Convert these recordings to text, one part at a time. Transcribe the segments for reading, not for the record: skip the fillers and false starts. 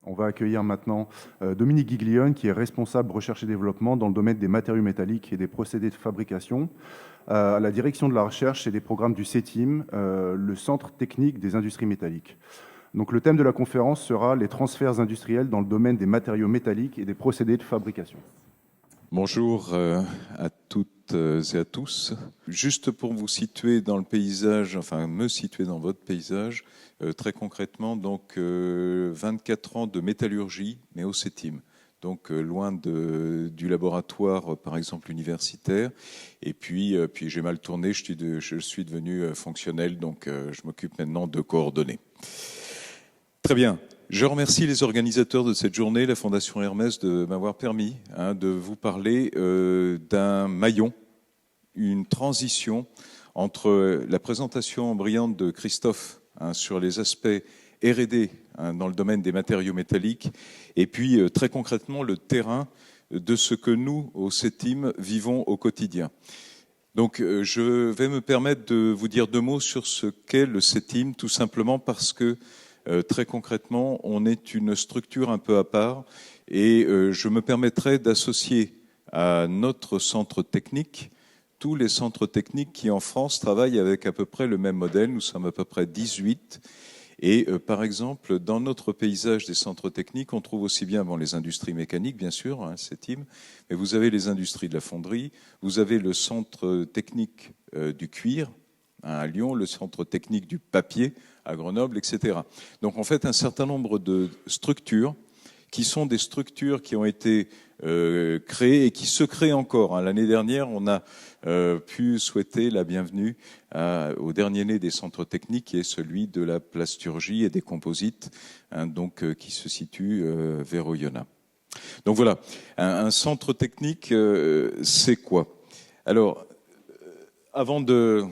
On va accueillir maintenant Dominique Giglione, qui est responsable recherche et développement dans le domaine des matériaux métalliques et des procédés de fabrication, à la direction de la recherche et des programmes du CETIM, le Centre technique des industries métalliques. Donc, le thème de la conférence sera les transferts industriels dans le domaine des matériaux métalliques et des procédés de fabrication. Bonjour à toutes et à tous. Juste pour vous situer dans le paysage, enfin me situer dans votre paysage, très concrètement, donc 24 ans de métallurgie, mais au CETIM. Donc loin du laboratoire, par exemple, universitaire. Et puis j'ai mal tourné, je suis devenu fonctionnel, donc je m'occupe maintenant de coordonner. Très bien. Je remercie les organisateurs de cette journée, la Fondation Hermès, de m'avoir permis de vous parler d'un maillon, une transition entre la présentation brillante de Christophe sur les aspects R&D dans le domaine des matériaux métalliques, et puis très concrètement le terrain de ce que nous, au CETIM, vivons au quotidien. Donc je vais me permettre de vous dire deux mots sur ce qu'est le CETIM, tout simplement parce que très concrètement, on est une structure un peu à part et je me permettrai d'associer à notre centre technique tous les centres techniques qui en France travaillent avec à peu près le même modèle. Nous sommes à peu près 18 et par exemple, dans notre paysage des centres techniques, on trouve aussi bien les industries mécaniques, bien sûr, CETIM, mais vous avez les industries de la fonderie, vous avez le centre technique du cuir à Lyon, le centre technique du papier à Grenoble, etc. Donc en fait, un certain nombre de structures qui sont des structures qui ont été créées et qui se créent encore. L'année dernière, on a pu souhaiter la bienvenue au dernier né des centres techniques, qui est celui de la plasturgie et des composites, qui se situe vers Oyonnax. Donc voilà, un centre technique, c'est quoi? Alors, avant de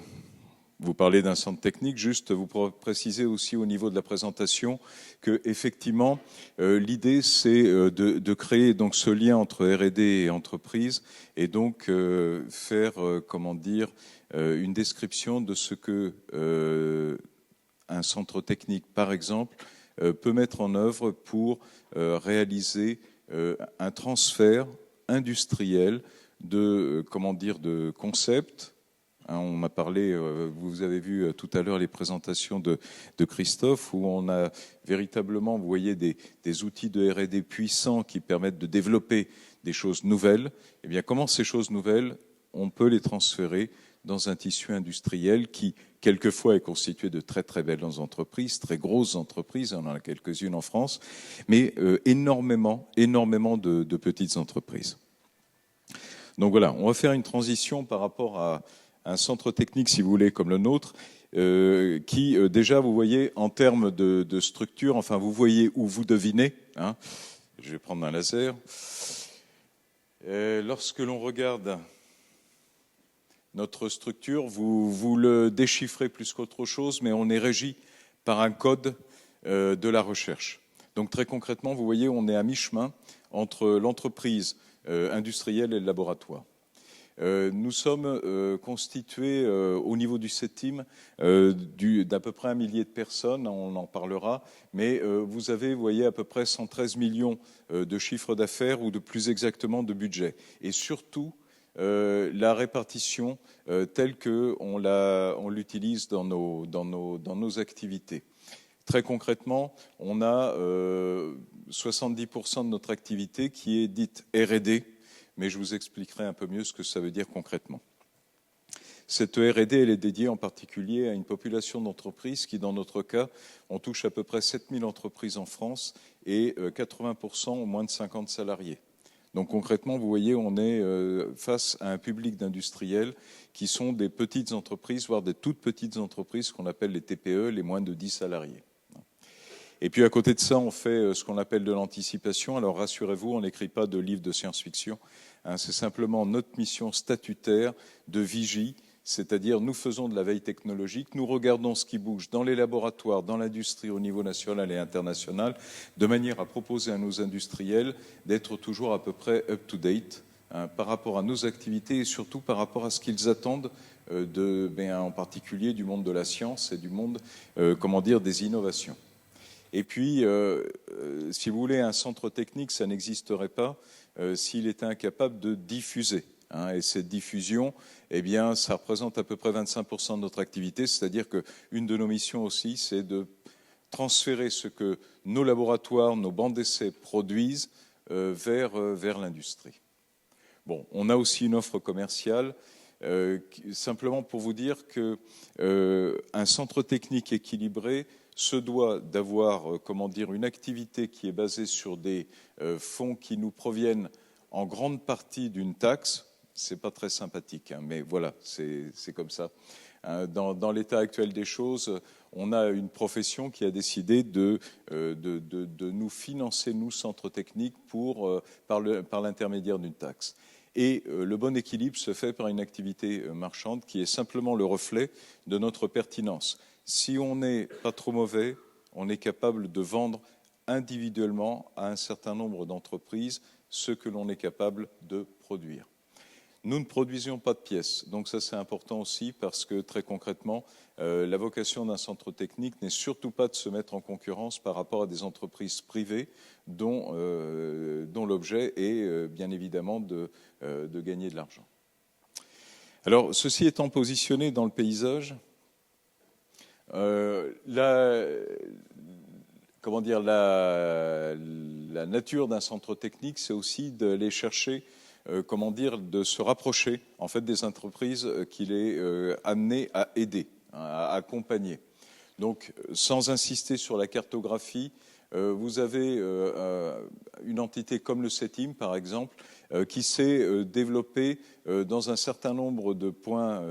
vous parler d'un centre technique, juste vous préciser aussi au niveau de la présentation que effectivement l'idée c'est de créer donc ce lien entre R&D et entreprise et donc faire une description de ce que un centre technique par exemple peut mettre en œuvre pour réaliser un transfert industriel de concepts. On m'a parlé, vous avez vu tout à l'heure les présentations de Christophe, où on a véritablement, vous voyez, des outils de R&D puissants qui permettent de développer des choses nouvelles. Eh bien, comment ces choses nouvelles, on peut les transférer dans un tissu industriel qui, quelquefois, est constitué de très, très belles entreprises, très grosses entreprises, on en a quelques-unes en France, mais énormément de petites entreprises. Donc voilà, on va faire une transition par rapport à un centre technique, si vous voulez, comme le nôtre, qui, déjà, vous voyez, en termes de structure, enfin, vous voyez où vous devinez. Je vais prendre un laser. Lorsque l'on regarde notre structure, vous le déchiffrez plus qu'autre chose, mais on est régi par un code de la recherche. Donc, très concrètement, vous voyez, on est à mi-chemin entre l'entreprise industrielle et le laboratoire. Nous sommes constitués au niveau du CETIM d'à peu près 1 millier de personnes, on en parlera, mais vous avez, vous voyez, à peu près 113 millions de chiffres d'affaires ou de plus exactement de budget. Et surtout, la répartition telle qu'on l'utilise dans nos activités. Très concrètement, on a 70% de notre activité qui est dite R&D, mais je vous expliquerai un peu mieux ce que ça veut dire concrètement. Cette R&D, elle est dédiée en particulier à une population d'entreprises qui, dans notre cas, on touche à peu près 7000 entreprises en France et 80% ont moins de 50 salariés. Donc concrètement, vous voyez, on est face à un public d'industriels qui sont des petites entreprises, voire des toutes petites entreprises qu'on appelle les TPE, les moins de 10 salariés. Et puis à côté de ça, on fait ce qu'on appelle de l'anticipation. Alors rassurez-vous, on n'écrit pas de livres de science-fiction. C'est simplement notre mission statutaire de vigie, c'est-à-dire nous faisons de la veille technologique, nous regardons ce qui bouge dans les laboratoires, dans l'industrie au niveau national et international, de manière à proposer à nos industriels d'être toujours à peu près up-to-date par rapport à nos activités et surtout par rapport à ce qu'ils attendent en particulier du monde de la science et du monde des innovations. Et puis, si vous voulez, un centre technique, ça n'existerait pas s'il était incapable de diffuser. Et cette diffusion, eh bien, ça représente à peu près 25% de notre activité, c'est-à-dire qu'une de nos missions aussi, c'est de transférer ce que nos laboratoires, nos bancs d'essais produisent vers l'industrie. Bon, on a aussi une offre commerciale, simplement pour vous dire qu'un centre technique équilibré se doit d'avoir, une activité qui est basée sur des fonds qui nous proviennent en grande partie d'une taxe. C'est pas très sympathique, mais voilà, c'est comme ça. Dans l'état actuel des choses, on a une profession qui a décidé de nous financer, nous, centres techniques, par l'intermédiaire d'une taxe. Et le bon équilibre se fait par une activité marchande qui est simplement le reflet de notre pertinence. Si on n'est pas trop mauvais, on est capable de vendre individuellement à un certain nombre d'entreprises ce que l'on est capable de produire. Nous ne produisions pas de pièces, donc ça c'est important aussi parce que très concrètement, la vocation d'un centre technique n'est surtout pas de se mettre en concurrence par rapport à des entreprises privées dont l'objet est bien évidemment de gagner de l'argent. Alors, ceci étant positionné dans le paysage, la nature d'un centre technique, c'est aussi d'aller chercher de se rapprocher en fait des entreprises qu'il est amené à aider, à accompagner. Donc, sans insister sur la cartographie, vous avez une entité comme le CETIM, par exemple, qui s'est développée dans un certain nombre de points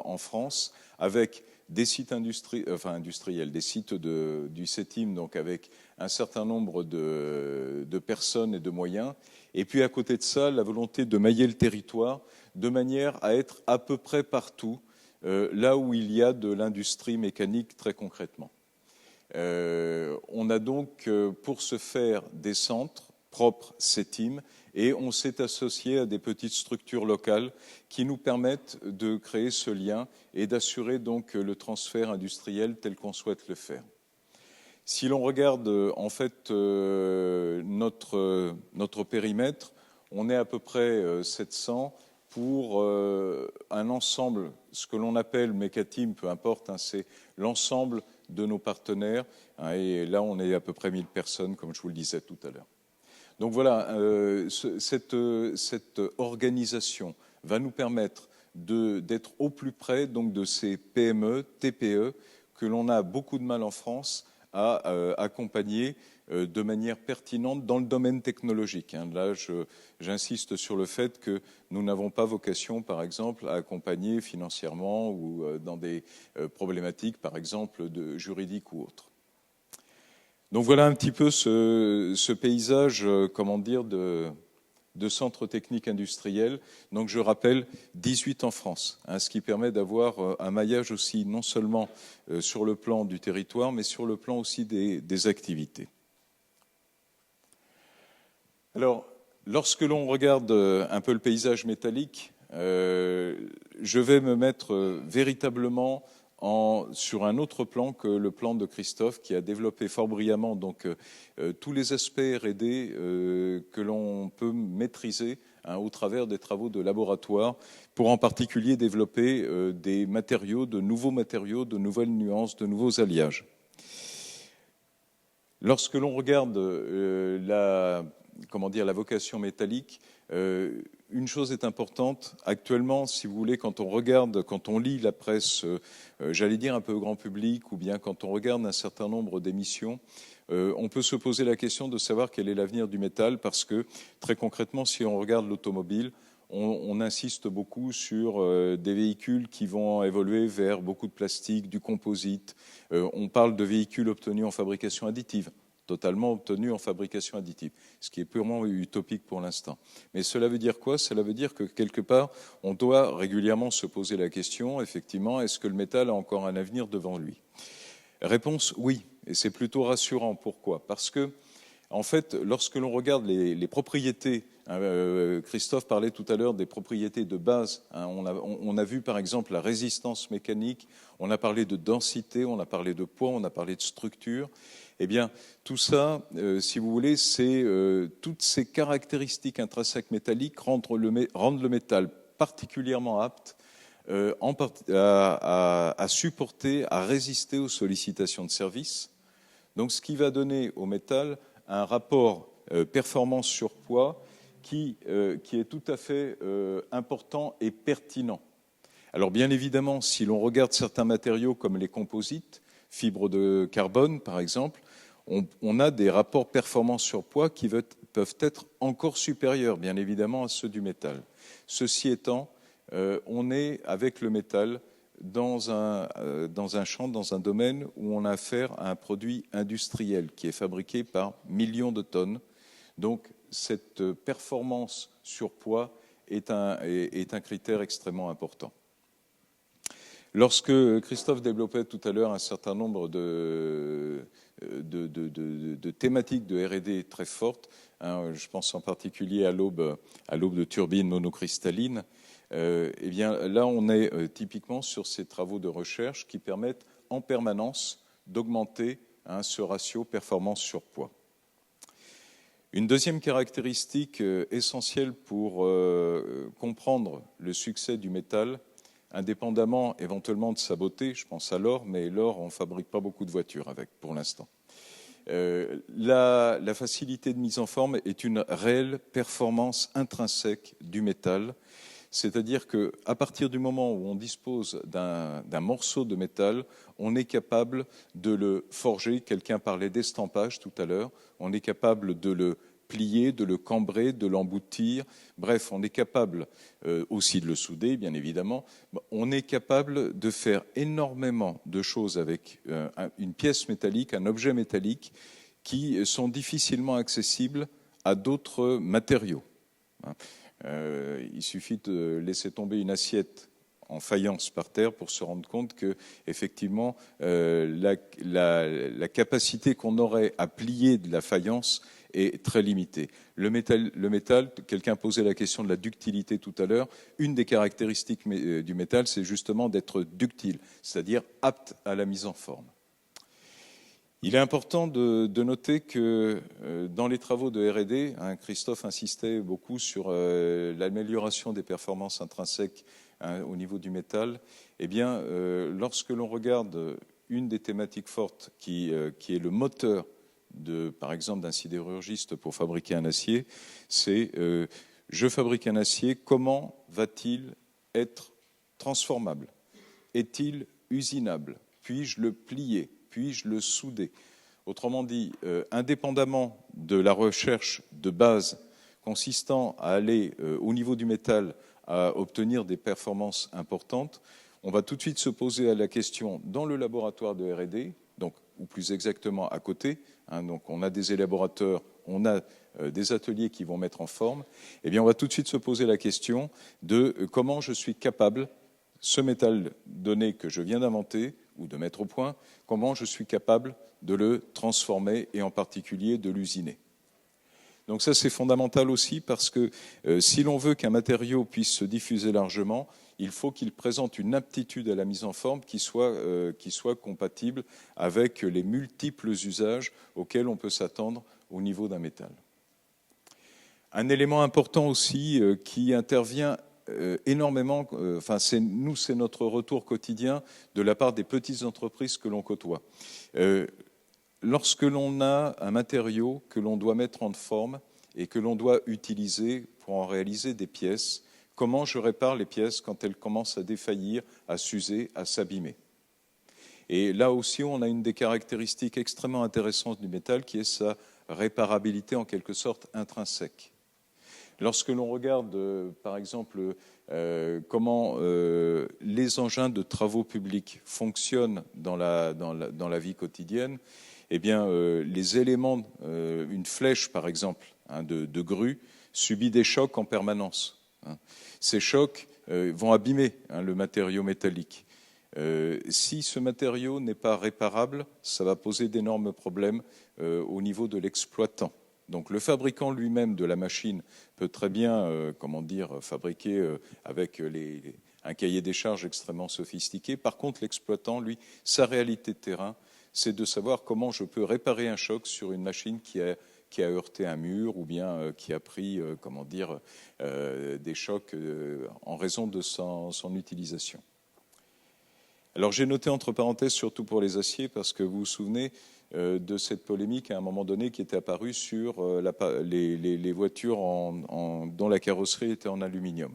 en France, avec des sites industriels, des sites du CETIM, donc avec un certain nombre de personnes et de moyens. Et puis à côté de ça, la volonté de mailler le territoire de manière à être à peu près partout là où il y a de l'industrie mécanique très concrètement. On a donc pour ce faire des centres propres CETIM et on s'est associé à des petites structures locales qui nous permettent de créer ce lien et d'assurer donc le transfert industriel tel qu'on souhaite le faire. Si l'on regarde en fait notre périmètre, on est à peu près 700 pour un ensemble, ce que l'on appelle Mecatim, peu importe, c'est l'ensemble de nos partenaires. Et là, on est à peu près 1000 personnes, comme je vous le disais tout à l'heure. Donc voilà, cette organisation va nous permettre d'être au plus près donc, de ces PME, TPE, que l'on a beaucoup de mal en France à accompagner de manière pertinente dans le domaine technologique. Là, j'insiste sur le fait que nous n'avons pas vocation, par exemple, à accompagner financièrement ou dans des problématiques, par exemple, juridiques ou autres. Donc voilà un petit peu ce paysage, de centres techniques industriels. Donc je rappelle, 18 en France, ce qui permet d'avoir un maillage aussi non seulement sur le plan du territoire, mais sur le plan aussi des activités. Alors, lorsque l'on regarde un peu le paysage métallique, je vais me mettre véritablement sur un autre plan que le plan de Christophe, qui a développé fort brillamment donc, tous les aspects R&D que l'on peut maîtriser au travers des travaux de laboratoire, pour en particulier développer des matériaux, de nouveaux matériaux, de nouvelles nuances, de nouveaux alliages. Lorsque l'on regarde la vocation métallique, une chose est importante. Actuellement, si vous voulez, quand on lit la presse, j'allais dire un peu grand public, ou bien quand on regarde un certain nombre d'émissions, on peut se poser la question de savoir quel est l'avenir du métal, parce que très concrètement, si on regarde l'automobile, on insiste beaucoup sur des véhicules qui vont évoluer vers beaucoup de plastique, du composite. On parle de véhicules obtenus en fabrication additive, totalement obtenus en fabrication additive, ce qui est purement utopique pour l'instant. Mais cela veut dire quoi? Cela veut dire que quelque part, on doit régulièrement se poser la question, effectivement, est-ce que le métal a encore un avenir devant lui? Réponse, oui, et c'est plutôt rassurant. Pourquoi? Parce que En fait, lorsque l'on regarde les propriétés, Christophe parlait tout à l'heure des propriétés de base. On a vu par exemple la résistance mécanique, on a parlé de densité, on a parlé de poids, on a parlé de structure. Eh bien, tout ça, si vous voulez, c'est toutes ces caractéristiques intrinsèques métalliques rendent le métal particulièrement apte à supporter, à résister aux sollicitations de service. Donc, ce qui va donner au métal un rapport performance sur poids qui est tout à fait important et pertinent. Alors, bien évidemment, si l'on regarde certains matériaux comme les composites, fibres de carbone par exemple, on a des rapports performance sur poids qui peuvent être encore supérieurs, bien évidemment, à ceux du métal. Ceci étant, on est avec le métal dans un champ, dans un domaine où on a affaire à un produit industriel qui est fabriqué par millions de tonnes. Donc, cette performance sur poids est un critère extrêmement important. Lorsque Christophe développait tout à l'heure un certain nombre de thématiques de R&D très fortes, je pense en particulier à l'aube de turbines monocristallines, eh bien, là, on est typiquement sur ces travaux de recherche qui permettent en permanence d'augmenter ce ratio performance sur poids. Une deuxième caractéristique essentielle pour comprendre le succès du métal, indépendamment éventuellement de sa beauté, je pense à l'or, mais l'or, on ne fabrique pas beaucoup de voitures avec pour l'instant. La facilité de mise en forme est une réelle performance intrinsèque du métal. C'est-à-dire qu'à partir du moment où on dispose d'un morceau de métal, on est capable de le forger. Quelqu'un parlait d'estampage tout à l'heure. On est capable de le plier, de le cambrer, de l'emboutir. Bref, on est capable aussi de le souder, bien évidemment. On est capable de faire énormément de choses avec une pièce métallique, un objet métallique, qui sont difficilement accessibles à d'autres matériaux. Il suffit de laisser tomber une assiette en faïence par terre pour se rendre compte que, effectivement, la capacité qu'on aurait à plier de la faïence est très limitée. Le métal, quelqu'un posait la question de la ductilité tout à l'heure. Une des caractéristiques du métal, c'est justement d'être ductile, c'est-à-dire apte à la mise en forme. Il est important de noter que dans les travaux de R&D, Christophe insistait beaucoup sur l'amélioration des performances intrinsèques au niveau du métal. Eh bien, lorsque l'on regarde une des thématiques fortes qui est le moteur, par exemple, d'un sidérurgiste pour fabriquer un acier, c'est je fabrique un acier, comment va-t-il être transformable? Est-il usinable? Puis-je le plier? Puis-je le souder? Autrement dit, indépendamment de la recherche de base consistant à aller au niveau du métal, à obtenir des performances importantes, on va tout de suite se poser la question dans le laboratoire de R&D, donc, ou plus exactement à côté, donc on a des élaborateurs, on a des ateliers qui vont mettre en forme, eh bien on va tout de suite se poser la question de comment je suis capable, ce métal donné que je viens d'inventer, ou de mettre au point, comment je suis capable de le transformer et en particulier de l'usiner. Donc ça, c'est fondamental aussi parce que si l'on veut qu'un matériau puisse se diffuser largement, il faut qu'il présente une aptitude à la mise en forme qui soit compatible avec les multiples usages auxquels on peut s'attendre au niveau d'un métal. Un élément important aussi qui intervient énormément, c'est notre retour quotidien de la part des petites entreprises que l'on côtoie. Lorsque l'on a un matériau que l'on doit mettre en forme et que l'on doit utiliser pour en réaliser des pièces, comment je répare les pièces quand elles commencent à défaillir, à s'user, à s'abîmer? Et là aussi, on a une des caractéristiques extrêmement intéressantes du métal qui est sa réparabilité en quelque sorte intrinsèque. Lorsque l'on regarde, par exemple, comment les engins de travaux publics fonctionnent dans la vie quotidienne, eh bien, les éléments, une flèche, par exemple, de grue, subit des chocs en permanence. Ces chocs vont abîmer le matériau métallique. Si ce matériau n'est pas réparable, ça va poser d'énormes problèmes au niveau de l'exploitant. Donc le fabricant lui-même de la machine peut très bien fabriquer avec un cahier des charges extrêmement sophistiqué. Par contre, l'exploitant, lui, sa réalité de terrain, c'est de savoir comment je peux réparer un choc sur une machine qui a heurté un mur ou bien qui a pris des chocs en raison de son utilisation. Alors j'ai noté entre parenthèses, surtout pour les aciers, parce que vous vous souvenez de cette polémique à un moment donné qui était apparue sur les voitures dont la carrosserie était en aluminium.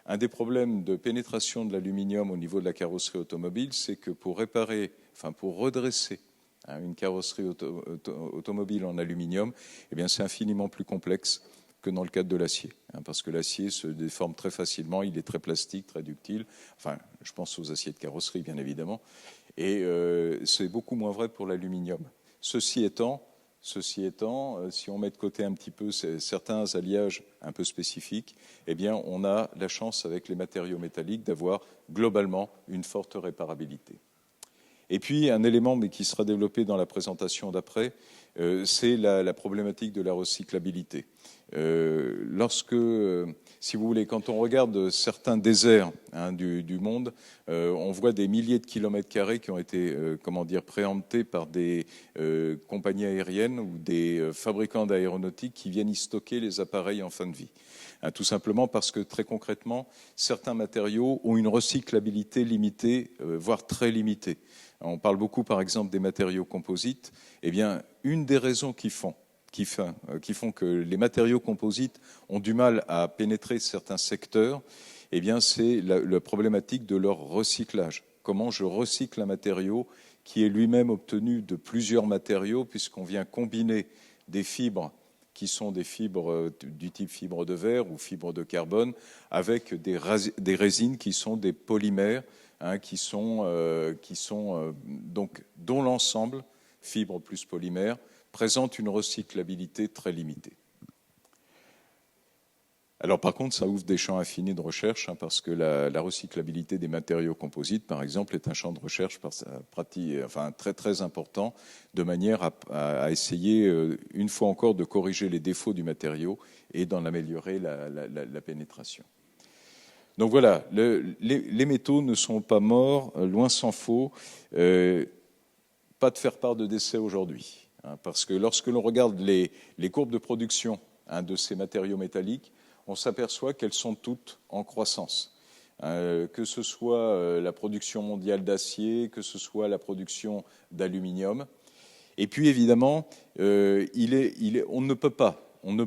Un des problèmes de pénétration de l'aluminium au niveau de la carrosserie automobile, c'est que pour redresser une carrosserie automobile en aluminium, eh bien, c'est infiniment plus complexe que dans le cadre de l'acier, parce que l'acier se déforme très facilement, il est très plastique, très ductile. Enfin, je pense aux aciers de carrosserie, bien évidemment, et c'est beaucoup moins vrai pour l'aluminium. Ceci étant, si on met de côté un petit peu certains alliages un peu spécifiques, eh bien, on a la chance avec les matériaux métalliques d'avoir globalement une forte réparabilité. Et puis, un élément mais qui sera développé dans la présentation d'après, c'est la problématique de la recyclabilité. Si vous voulez, quand on regarde certains déserts du monde, on voit des milliers de kilomètres carrés qui ont été préemptés par des compagnies aériennes ou des fabricants d'aéronautique qui viennent y stocker les appareils en fin de vie. Tout simplement parce que, très concrètement, certains matériaux ont une recyclabilité limitée, voire très limitée. On parle beaucoup, par exemple, des matériaux composites. Eh bien, une des raisons qui font que les matériaux composites ont du mal à pénétrer certains secteurs, eh bien, c'est la problématique de leur recyclage. Comment je recycle un matériau qui est lui-même obtenu de plusieurs matériaux, puisqu'on vient combiner des fibres qui sont des fibres du type fibre de verre ou fibre de carbone, avec des résines qui sont des polymères, dont l'ensemble, fibres plus polymères, présente une recyclabilité très limitée. Alors par contre, ça ouvre des champs infinis de recherche, parce que la recyclabilité des matériaux composites, par exemple, est un champ de recherche très très important, de manière à essayer, une fois encore, de corriger les défauts du matériau et d'en améliorer la pénétration. Donc voilà, les métaux ne sont pas morts, loin s'en faut. Pas de faire-part de décès aujourd'hui, parce que lorsque l'on regarde les courbes de production de ces matériaux métalliques, on s'aperçoit qu'elles sont toutes en croissance. Que ce soit la production mondiale d'acier, que ce soit la production d'aluminium. Et puis évidemment, on ne peut pas ne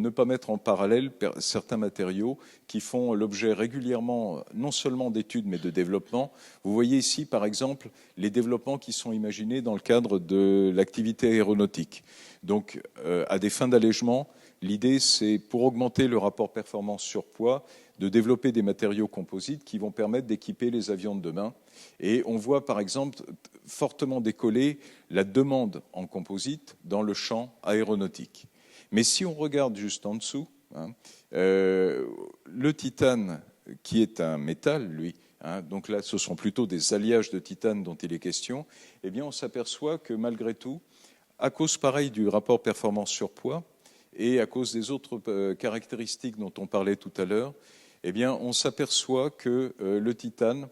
pas mettre en parallèle certains matériaux qui font l'objet régulièrement non seulement d'études mais de développement. Vous voyez ici par exemple les développements qui sont imaginés dans le cadre de l'activité aéronautique. Donc à des fins d'allègement, l'idée c'est pour augmenter le rapport performance-surpoids de développer des matériaux composites qui vont permettre d'équiper les avions de demain. Et on voit par exemple fortement décoller la demande en composite dans le champ aéronautique. Mais si on regarde juste en dessous, le titane, qui est un métal, lui, donc là, ce sont plutôt des alliages de titane dont il est question, eh bien, on s'aperçoit que malgré tout, à cause pareil du rapport performance-surpoids et à cause des autres caractéristiques dont on parlait tout à l'heure, eh bien, on s'aperçoit que le titane,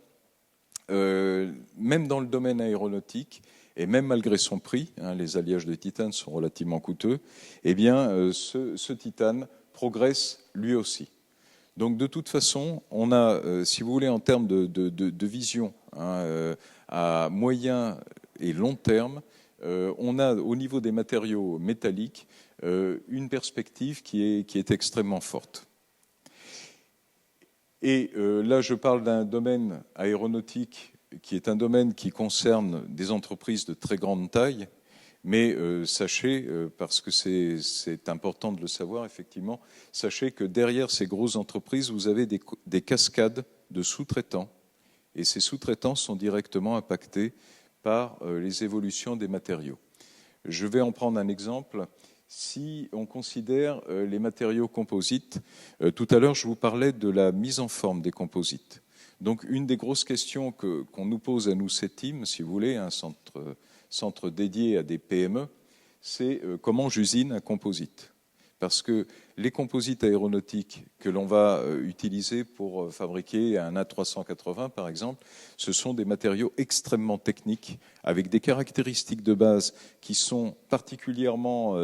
même dans le domaine aéronautique, et même malgré son prix, les alliages de titane sont relativement coûteux, eh bien, ce titane progresse lui aussi. Donc, de toute façon, on a, si vous voulez, en termes de vision à moyen et long terme, on a, au niveau des matériaux métalliques, une perspective qui est extrêmement forte. Et là, je parle d'un domaine aéronautique qui est un domaine qui concerne des entreprises de très grande taille, mais sachez, parce que c'est important de le savoir effectivement, sachez que derrière ces grosses entreprises, vous avez des cascades de sous-traitants, et ces sous-traitants sont directement impactés par les évolutions des matériaux. Je vais en prendre un exemple. Si on considère les matériaux composites, tout à l'heure je vous parlais de la mise en forme des composites. Donc une des grosses questions qu'on nous pose à nous, CETIM, si vous voulez, un centre dédié à des PME, c'est comment j'usine un composite. Parce que les composites aéronautiques que l'on va utiliser pour fabriquer un A380, par exemple, ce sont des matériaux extrêmement techniques, avec des caractéristiques de base qui sont particulièrement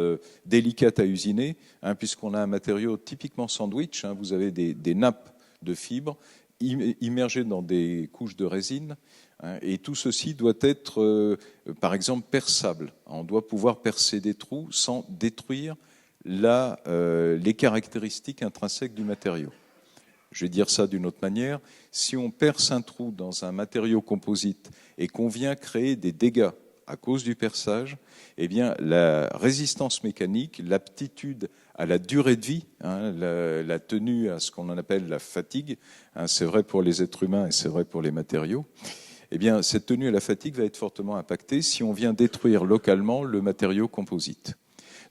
délicates à usiner, puisqu'on a un matériau typiquement sandwich. Vous avez des nappes de fibres immergées dans des couches de résine, et tout ceci doit être, par exemple, perçable. On doit pouvoir percer des trous sans détruire les caractéristiques intrinsèques du matériau. Je vais dire ça d'une autre manière. Si on perce un trou dans un matériau composite et qu'on vient créer des dégâts à cause du perçage, eh bien, la résistance mécanique, l'aptitude à la durée de vie, la tenue à ce qu'on appelle la fatigue, c'est vrai pour les êtres humains et c'est vrai pour les matériaux, eh bien, cette tenue à la fatigue va être fortement impactée si on vient détruire localement le matériau composite.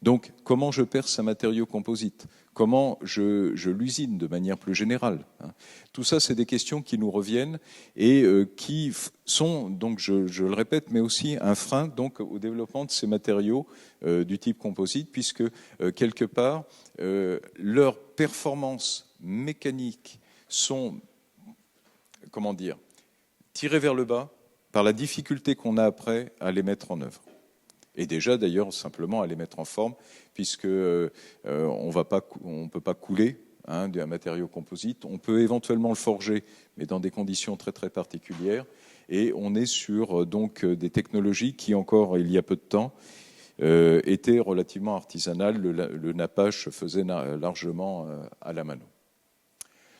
Donc, comment je perce un matériau composite? Comment je l'usine de manière plus générale? Tout ça, c'est des questions qui nous reviennent et qui sont, donc, je le répète, mais aussi un frein donc, au développement de ces matériaux du type composite, puisque, quelque part, leurs performances mécaniques sont, tirées vers le bas par la difficulté qu'on a après à les mettre en œuvre. Et déjà, d'ailleurs, simplement à les mettre en forme, puisque on ne peut pas couler un matériau composite. On peut éventuellement le forger, mais dans des conditions très, très particulières. Et on est sur donc, des technologies qui, encore il y a peu de temps, étaient relativement artisanales. Le nappage se faisait largement à la mano.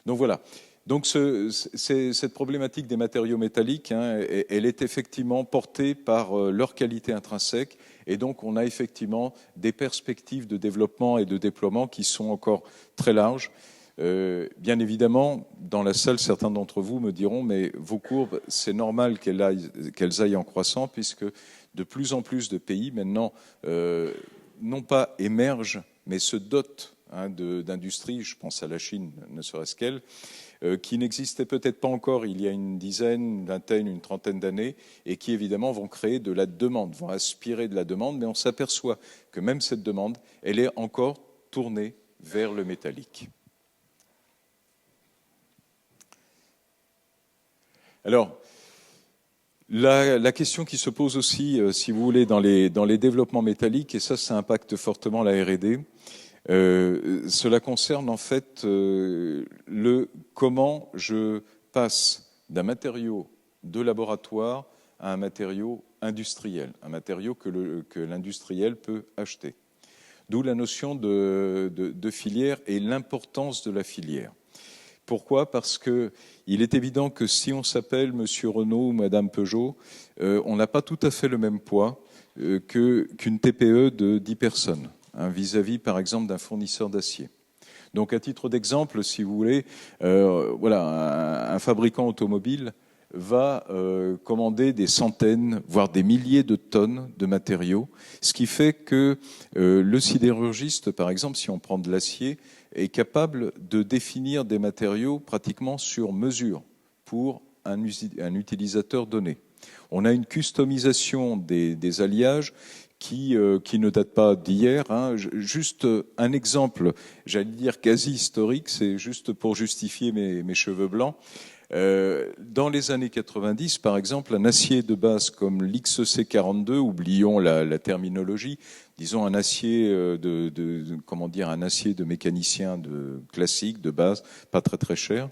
Donc voilà. Donc cette problématique des matériaux métalliques, elle est effectivement portée par leur qualité intrinsèque, et donc on a effectivement des perspectives de développement et de déploiement qui sont encore très larges. Bien évidemment, dans la salle, certains d'entre vous me diront, mais vos courbes, c'est normal qu'elles aillent en croissant, puisque de plus en plus de pays maintenant, non pas émergent, mais se dotent d'industries, je pense à la Chine, ne serait-ce qu'elle, qui n'existaient peut-être pas encore il y a une dizaine, une vingtaine, une trentaine d'années, et qui évidemment vont créer de la demande, vont aspirer de la demande, mais on s'aperçoit que même cette demande, elle est encore tournée vers le métallique. Alors, la question qui se pose aussi, si vous voulez, dans les développements métalliques, et ça impacte fortement la R&D, cela concerne en fait comment je passe d'un matériau de laboratoire à un matériau industriel, un matériau que l'industriel peut acheter. D'où la notion de filière et l'importance de la filière. Pourquoi ? Parce qu'il est évident que si on s'appelle Monsieur Renault ou Madame Peugeot, on n'a pas tout à fait le même poids qu'une TPE de 10 personnes. Vis-à-vis, par exemple, d'un fournisseur d'acier. Donc, à titre d'exemple, si vous voulez, un fabricant automobile va commander des centaines, voire des milliers de tonnes de matériaux, ce qui fait que le sidérurgiste, par exemple, si on prend de l'acier, est capable de définir des matériaux pratiquement sur mesure pour un utilisateur donné. On a une customisation des alliages qui ne date pas d'hier. Juste un exemple, j'allais dire quasi historique, c'est juste pour justifier mes cheveux blancs. Dans les années 90, par exemple, un acier de base comme l'XC42, oublions la terminologie, disons un acier un acier de mécanicien classique, de base, pas très très cher,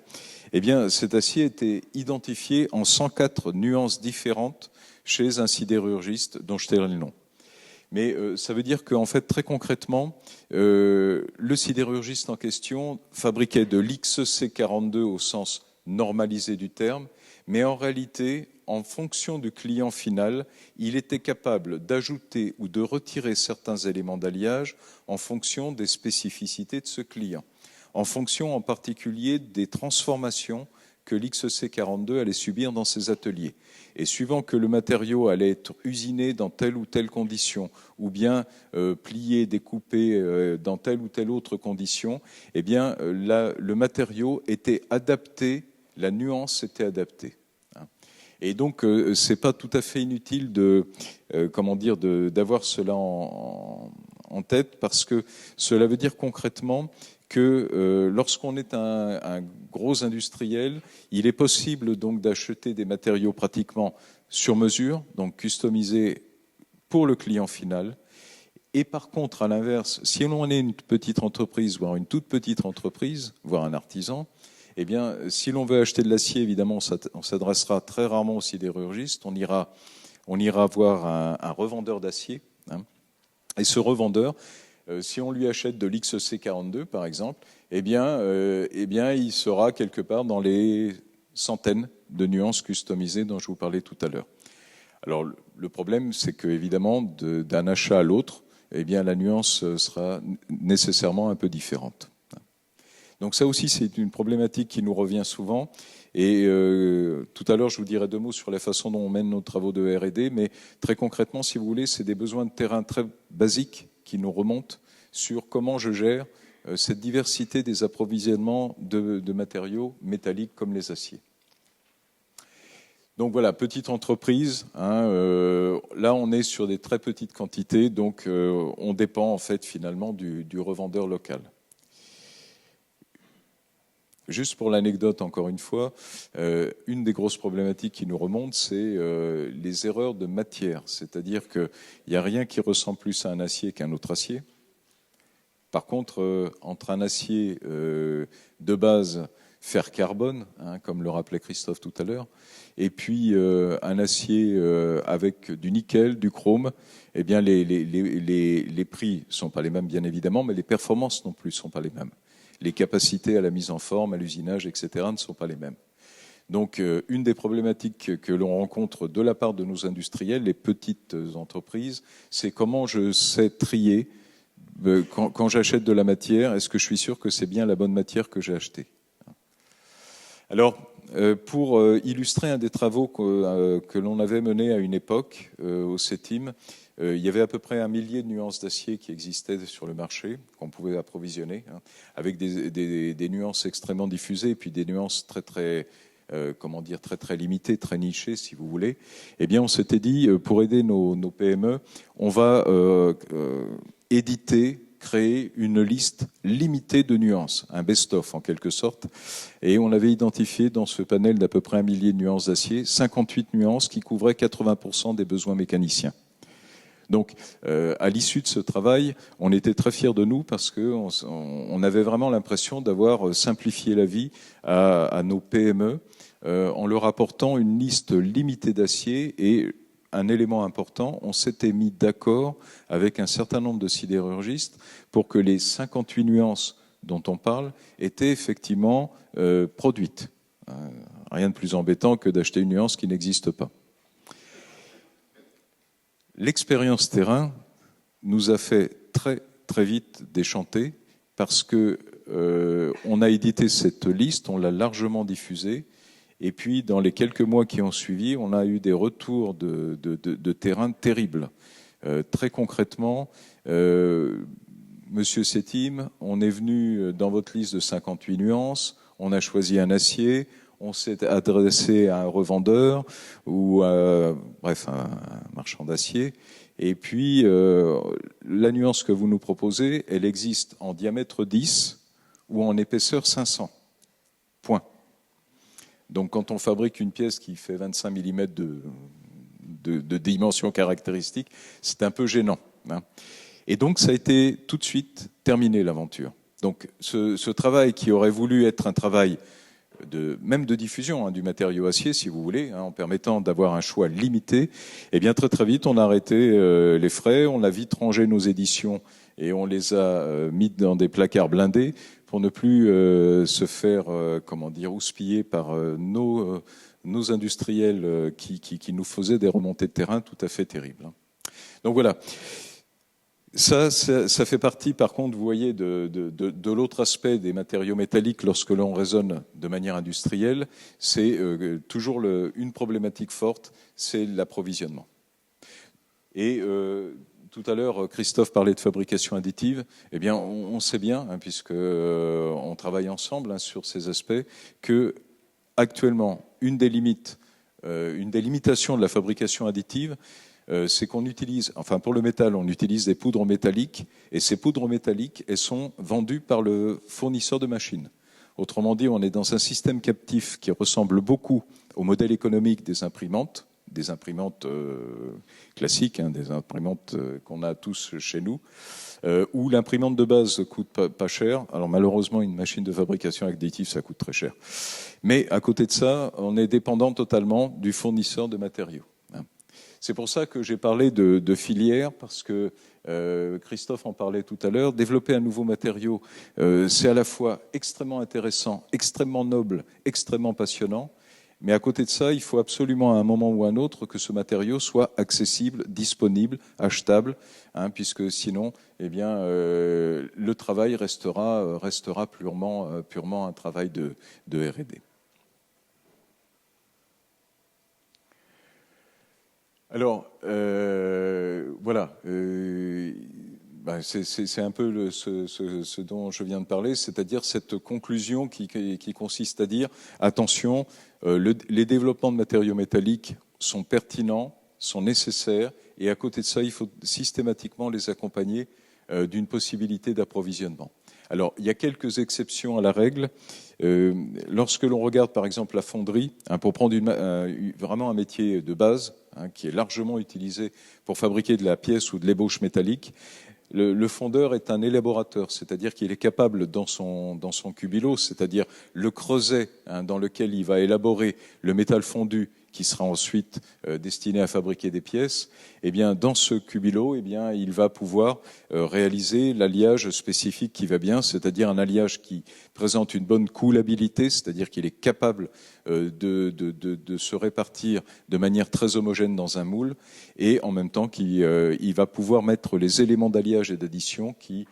eh bien cet acier était identifié en 104 nuances différentes chez un sidérurgiste dont je tairai le nom. Mais ça veut dire qu'en fait, très concrètement, le sidérurgiste en question fabriquait de l'XC42 au sens normalisé du terme, mais en réalité, en fonction du client final, il était capable d'ajouter ou de retirer certains éléments d'alliage en fonction des spécificités de ce client, en fonction en particulier des transformations que l'XC42 allait subir dans ses ateliers. Et suivant que le matériau allait être usiné dans telle ou telle condition, ou bien plié, découpé dans telle ou telle autre condition, eh bien, le matériau était adapté, la nuance était adaptée. Et donc, c'est pas tout à fait inutile d'avoir cela en tête, parce que cela veut dire concrètement que lorsqu'on est un gros industriel, il est possible donc d'acheter des matériaux pratiquement sur mesure, donc customisés pour le client final. Et par contre, à l'inverse, si l'on est une petite entreprise, voire une toute petite entreprise, voire un artisan, eh bien, si l'on veut acheter de l'acier, évidemment, on s'adressera très rarement au sidérurgiste. On ira voir un revendeur d'acier. Hein. Et ce revendeur, si on lui achète de l'XC42, par exemple, eh bien, il sera quelque part dans les centaines de nuances customisées dont je vous parlais tout à l'heure. Alors, le problème, c'est que, évidemment, d'un achat à l'autre, eh bien, la nuance sera nécessairement un peu différente. Donc ça aussi, c'est une problématique qui nous revient souvent. Et tout à l'heure, je vous dirai 2 mots sur la façon dont on mène nos travaux de R&D, mais très concrètement, si vous voulez, c'est des besoins de terrain très basiques qui nous remontent sur comment je gère cette diversité des approvisionnements de matériaux métalliques comme les aciers. Donc voilà, petite entreprise. Là, on est sur des très petites quantités, donc on dépend en fait finalement du revendeur local. Juste pour l'anecdote, encore une fois, une des grosses problématiques qui nous remonte, c'est les erreurs de matière. C'est-à-dire qu'il n'y a rien qui ressemble plus à un acier qu'un autre acier. Par contre, entre un acier de base fer carbone, comme le rappelait Christophe tout à l'heure, et puis un acier avec du nickel, du chrome, eh bien les prix ne sont pas les mêmes, bien évidemment, mais les performances non plus ne sont pas les mêmes. Les capacités à la mise en forme, à l'usinage, etc. ne sont pas les mêmes. Donc, une des problématiques que l'on rencontre de la part de nos industriels, les petites entreprises, c'est comment je sais trier, quand j'achète de la matière, est-ce que je suis sûr que c'est bien la bonne matière que j'ai achetée ? Alors, pour illustrer un des travaux que l'on avait menés à une époque au CETIM, il y avait à peu près 1 millier de nuances d'acier qui existaient sur le marché, qu'on pouvait approvisionner, avec des nuances extrêmement diffusées et puis des nuances très limitées, très nichées, si vous voulez. Eh bien, on s'était dit, pour aider nos PME, on va créer une liste limitée de nuances, un best-of en quelque sorte. Et on avait identifié dans ce panel d'à peu près 1 millier de nuances d'acier, 58 nuances qui couvraient 80% des besoins mécaniciens. Donc, à l'issue de ce travail, on était très fiers de nous parce qu'on avait vraiment l'impression d'avoir simplifié la vie à nos PME en leur apportant une liste limitée d'acier. Et un élément important, on s'était mis d'accord avec un certain nombre de sidérurgistes pour que les 58 nuances dont on parle étaient effectivement produites. Rien de plus embêtant que d'acheter une nuance qui n'existe pas. L'expérience terrain nous a fait très très vite déchanter parce que on a édité cette liste, on l'a largement diffusée, et puis dans les quelques mois qui ont suivi, on a eu des retours de terrain terribles. Très concrètement, Monsieur Sétim, on est venu dans votre liste de 58 nuances, on a choisi un acier, on s'est adressé à un revendeur ou un marchand d'acier. Et puis, la nuance que vous nous proposez, elle existe en diamètre 10 ou en épaisseur 500. Point. Donc, quand on fabrique une pièce qui fait 25 mm de dimension caractéristique, c'est un peu gênant. Et donc, ça a été tout de suite terminé, l'aventure. Donc, ce travail qui aurait voulu être un travail même de diffusion du matériau acier, si vous voulez, en permettant d'avoir un choix limité, eh bien très très vite, on a arrêté les frais, on a vite rangé nos éditions et on les a mis dans des placards blindés pour ne plus se faire, houspiller par nos industriels qui nous faisaient des remontées de terrain tout à fait terribles. Donc voilà. Ça fait partie, par contre, vous voyez, de l'autre aspect des matériaux métalliques lorsque l'on raisonne de manière industrielle. C'est toujours une problématique forte, c'est l'approvisionnement. Et tout à l'heure, Christophe parlait de fabrication additive. Eh bien, on sait bien, puisque on travaille ensemble sur ces aspects, que actuellement, une des limites une des limitations de la fabrication additive, c'est qu'on utilise, enfin pour le métal, on utilise des poudres métalliques, et ces poudres métalliques, elles sont vendues par le fournisseur de machines. Autrement dit, on est dans un système captif qui ressemble beaucoup au modèle économique des imprimantes classiques, hein, des imprimantes qu'on a tous chez nous, où l'imprimante de base coûte pas cher. Alors malheureusement, une machine de fabrication additive, ça coûte très cher. Mais à côté de ça, on est dépendant totalement du fournisseur de matériaux. C'est pour ça que j'ai parlé de filière, parce que Christophe en parlait tout à l'heure. Développer un nouveau matériau, c'est à la fois extrêmement intéressant, extrêmement noble, extrêmement passionnant. Mais à côté de ça, il faut absolument à un moment ou à un autre que ce matériau soit accessible, disponible, achetable, hein, puisque sinon, eh bien, le travail restera purement un travail de R&D. Alors, voilà, c'est un peu ce dont je viens de parler, c'est-à-dire cette conclusion qui consiste à dire, attention, les développements de matériaux métalliques sont pertinents, sont nécessaires, et à côté de ça, il faut systématiquement les accompagner d'une possibilité d'approvisionnement. Alors, il y a quelques exceptions à la règle. Lorsque l'on regarde, par exemple, la fonderie, hein, pour prendre vraiment un métier de base, hein, qui est largement utilisé pour fabriquer de la pièce ou de l'ébauche métallique, le fondeur est un élaborateur, c'est-à-dire qu'il est capable, dans son cubilo, c'est-à-dire le creuset, hein, dans lequel il va élaborer le métal fondu, qui sera ensuite destiné à fabriquer des pièces, eh bien, dans ce cubilo, eh bien, il va pouvoir réaliser l'alliage spécifique qui va bien, c'est-à-dire un alliage qui présente une bonne coulabilité, c'est-à-dire qu'il est capable de se répartir de manière très homogène dans un moule, et en même temps qu'il va pouvoir mettre les éléments d'alliage et d'addition qui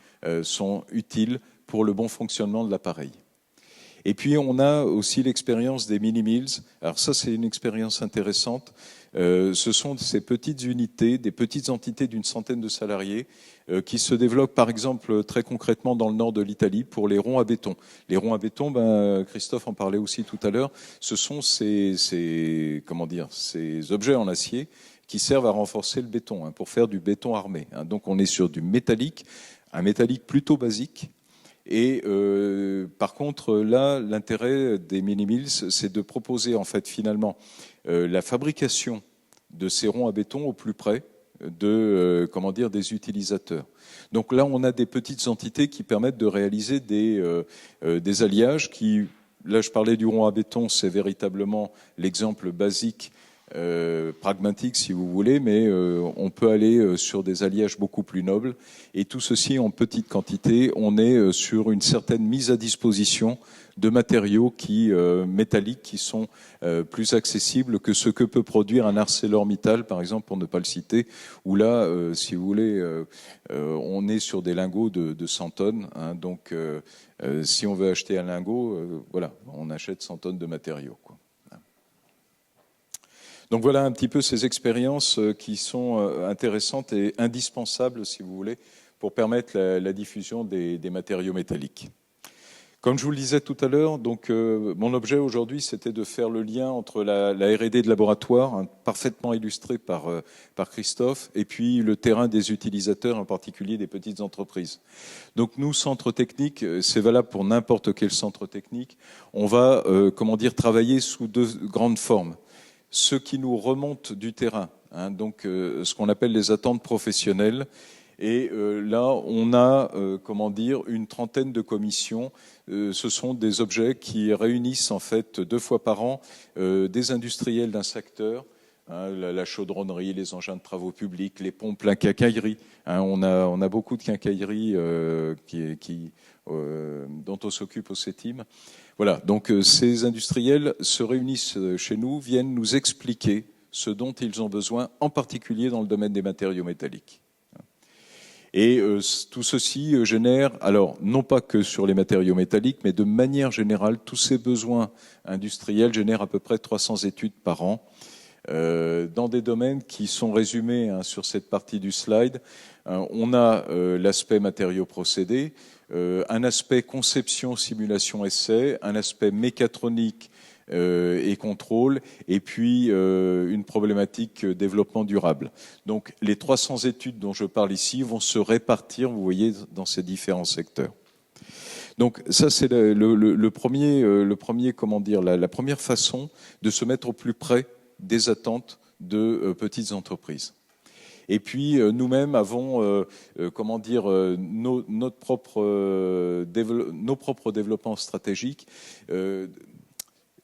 sont utiles pour le bon fonctionnement de l'appareil. Et puis, on a aussi l'expérience des mini-mills. Alors ça, c'est une expérience intéressante. Ce sont ces petites unités, des petites entités d'une centaine de salariés qui se développent, par exemple, très concrètement dans le nord de l'Italie pour les ronds à béton. Les ronds à béton, Christophe en parlait aussi tout à l'heure, ce sont ces objets en acier qui servent à renforcer le béton, hein, pour faire du béton armé. Hein. Donc, on est sur du métallique, un métallique plutôt basique. Et par contre, là, l'intérêt des mini-mills, c'est de proposer en fait finalement la fabrication de ces ronds à béton au plus près des utilisateurs. Donc là, on a des petites entités qui permettent de réaliser des alliages qui, là, je parlais du rond à béton, c'est véritablement l'exemple basique, pragmatique si vous voulez, mais on peut aller sur des alliages beaucoup plus nobles, et tout ceci en petite quantité. On est sur une certaine mise à disposition de matériaux métalliques qui sont plus accessibles que ce que peut produire un ArcelorMittal, par exemple, pour ne pas le citer, où là, si vous voulez, on est sur des lingots de 100 tonnes, hein, donc si on veut acheter un lingot, voilà, on achète 100 tonnes de matériaux, quoi. Donc voilà un petit peu ces expériences qui sont intéressantes et indispensables, si vous voulez, pour permettre la diffusion des matériaux métalliques. Comme je vous le disais tout à l'heure, donc mon objet aujourd'hui, c'était de faire le lien entre la R&D de laboratoire, hein, parfaitement illustré par Christophe, et puis le terrain des utilisateurs, en particulier des petites entreprises. Donc nous, centre technique, c'est valable pour n'importe quel centre technique, on va travailler sous deux grandes formes. Ce qui nous remonte du terrain, hein, donc ce qu'on appelle les attentes professionnelles. Et là, on a une trentaine de commissions. Ce sont des objets qui réunissent en fait 2 fois par an des industriels d'un secteur, hein, la chaudronnerie, les engins de travaux publics, les pompes, la quincaillerie. Hein, on a beaucoup de quincailleries dont on s'occupe au CETIM. Voilà, donc ces industriels se réunissent chez nous, viennent nous expliquer ce dont ils ont besoin, en particulier dans le domaine des matériaux métalliques. Et tout ceci génère, alors non pas que sur les matériaux métalliques, mais de manière générale, tous ces besoins industriels génèrent à peu près 300 études par an, dans des domaines qui sont résumés, hein, sur cette partie du slide. On a l'aspect matériaux procédés, un aspect conception, simulation, essai, un aspect mécatronique, et contrôle, et puis une problématique développement durable. Donc les 300 études dont je parle ici vont se répartir, vous voyez, dans ces différents secteurs. Donc ça, c'est le premier, comment dire, la première façon de se mettre au plus près des attentes de petites entreprises. Et puis nous-mêmes avons, comment dire, nos propres développements stratégiques.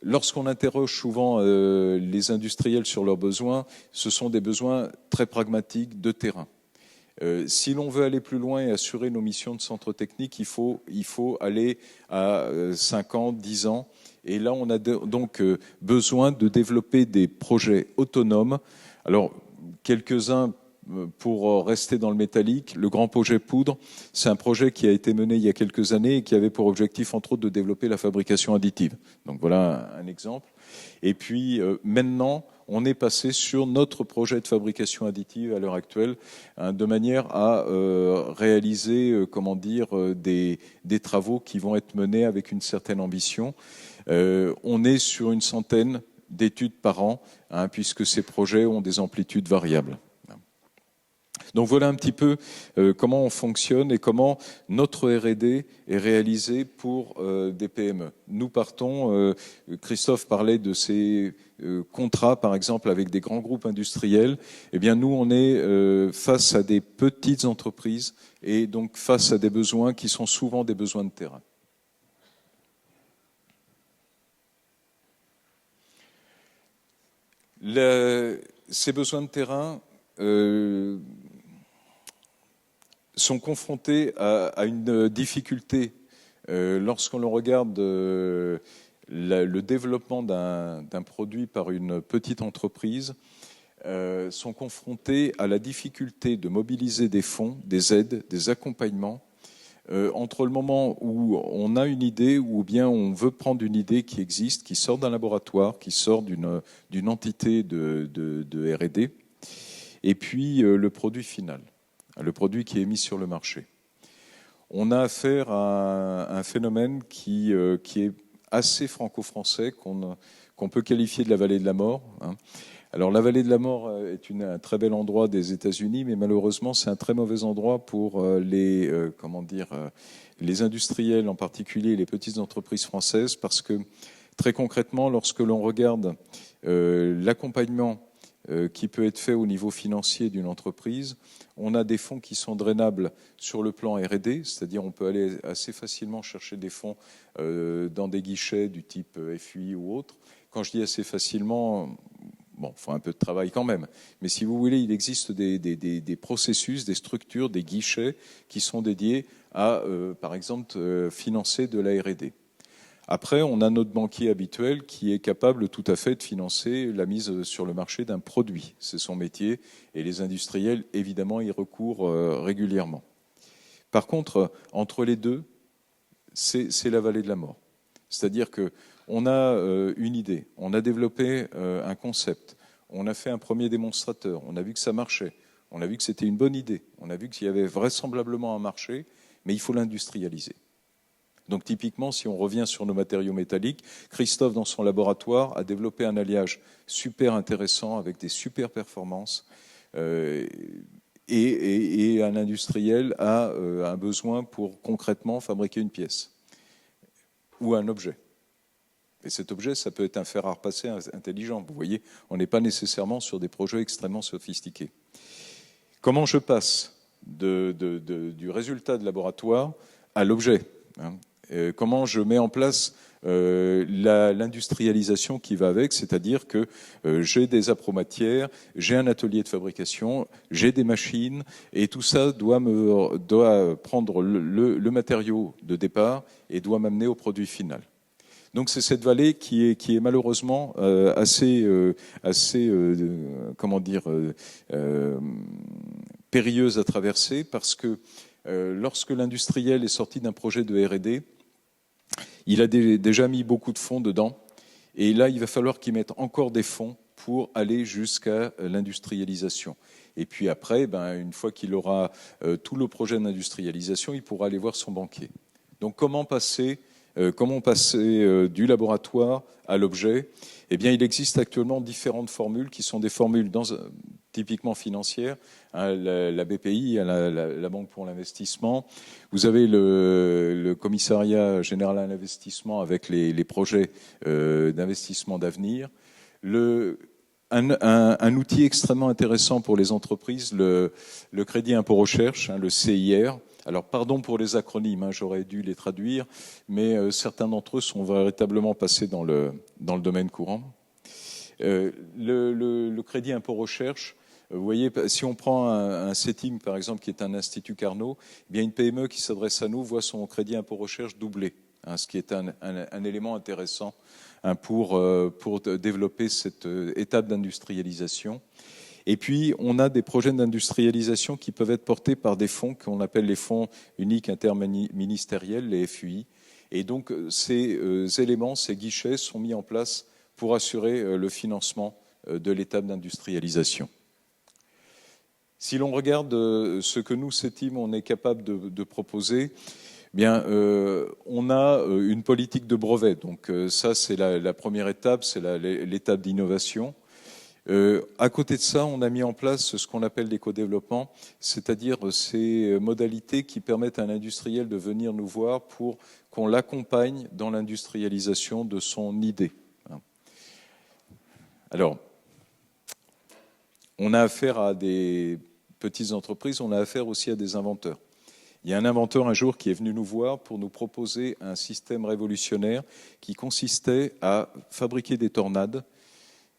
Lorsqu'on interroge souvent les industriels sur leurs besoins, ce sont des besoins très pragmatiques de terrain. Si l'on veut aller plus loin et assurer nos missions de centre technique, il faut aller à 5 ans, 10 ans. Et là, on a donc besoin de développer des projets autonomes. Alors, quelques-uns pour rester dans le métallique. Le grand projet poudre, c'est un projet qui a été mené il y a quelques années et qui avait pour objectif, entre autres, de développer la fabrication additive. Donc voilà un exemple. Et puis maintenant, on est passé sur notre projet de fabrication additive à l'heure actuelle, de manière à réaliser, comment dire, des travaux qui vont être menés avec une certaine ambition. On est sur une centaine d'études par an, puisque ces projets ont des amplitudes variables. Donc voilà un petit peu comment on fonctionne et comment notre R&D est réalisé pour des PME. Nous partons, Christophe parlait de ces contrats par exemple avec des grands groupes industriels. Eh bien nous on est face à des petites entreprises et donc face à des besoins qui sont souvent des besoins de terrain. Ces besoins de terrain sont confrontés à une difficulté lorsqu'on regarde le développement d'un produit par une petite entreprise, sont confrontés à la difficulté de mobiliser des fonds, des aides, des accompagnements entre le moment où on a une idée ou bien on veut prendre une idée qui existe, qui sort d'un laboratoire, qui sort d'une entité de R&D, et puis le produit final. Le produit qui est mis sur le marché. On a affaire à un phénomène qui est assez franco-français, qu'on peut qualifier de la vallée de la mort. Alors la vallée de la mort est un très bel endroit des États-Unis, mais malheureusement c'est un très mauvais endroit pour les industriels, en particulier les petites entreprises françaises, parce que très concrètement, lorsque l'on regarde l'accompagnement qui peut être fait au niveau financier d'une entreprise, on a des fonds qui sont drainables sur le plan R&D, c'est-à-dire on peut aller assez facilement chercher des fonds dans des guichets du type FUI ou autre. Quand je dis assez facilement, bon, il faut un peu de travail quand même, mais si vous voulez, il existe des processus, des structures, des guichets qui sont dédiés à, par exemple, financer de la R&D. Après, on a notre banquier habituel qui est capable tout à fait de financer la mise sur le marché d'un produit. C'est son métier et les industriels, évidemment, y recourent régulièrement. Par contre, entre les deux, c'est la vallée de la mort. C'est-à-dire qu'on a une idée, on a développé un concept, on a fait un premier démonstrateur, on a vu que ça marchait, on a vu que c'était une bonne idée, on a vu qu'il y avait vraisemblablement un marché, mais il faut l'industrialiser. Donc typiquement, si on revient sur nos matériaux métalliques, Christophe, dans son laboratoire, a développé un alliage super intéressant avec des super performances et un industriel a un besoin pour concrètement fabriquer une pièce ou un objet. Et cet objet, ça peut être un fer à repasser intelligent. Vous voyez, on n'est pas nécessairement sur des projets extrêmement sophistiqués. Comment je passe du résultat de laboratoire à l'objet, comment je mets en place l'industrialisation qui va avec, c'est-à-dire que j'ai des appromatières, j'ai un atelier de fabrication, j'ai des machines, et tout ça doit prendre le matériau de départ et doit m'amener au produit final. Donc c'est cette vallée qui est malheureusement périlleuse à traverser, parce que lorsque l'industriel est sorti d'un projet de R&D, il a déjà mis beaucoup de fonds dedans, et là il va falloir qu'il mette encore des fonds pour aller jusqu'à l'industrialisation. Et puis après, une fois qu'il aura tout le projet d'industrialisation, il pourra aller voir son banquier. Donc comment passer comment passer du laboratoire à l'objet. Eh bien, il existe actuellement différentes formules qui sont des formules typiquement financières. La BPI, la Banque pour l'investissement. Vous avez le commissariat général à l'investissement avec les projets d'investissement d'avenir. Un outil extrêmement intéressant pour les entreprises, le crédit impôt recherche, le CIR. Alors, pardon pour les acronymes, j'aurais dû les traduire, mais certains d'entre eux sont véritablement passés dans le domaine courant. Le crédit impôt recherche, vous voyez, si on prend un CETIM, par exemple, qui est un institut Carnot, eh bien une PME qui s'adresse à nous voit son crédit impôt recherche doublé, ce qui est un élément intéressant pour développer cette étape d'industrialisation. Et puis, on a des projets d'industrialisation qui peuvent être portés par des fonds qu'on appelle les fonds uniques interministériels, les FUI. Et donc, ces éléments, ces guichets sont mis en place pour assurer le financement de l'étape d'industrialisation. Si l'on regarde ce que nous, CETIM, on est capable de proposer, bien, on a une politique de brevet. Donc ça, c'est la première étape, c'est l'étape d'innovation. À côté de ça, on a mis en place ce qu'on appelle l'éco-développement, c'est-à-dire ces modalités qui permettent à un industriel de venir nous voir pour qu'on l'accompagne dans l'industrialisation de son idée. Alors, on a affaire à des petites entreprises, on a affaire aussi à des inventeurs. Il y a un inventeur un jour qui est venu nous voir pour nous proposer un système révolutionnaire qui consistait à fabriquer des tornades.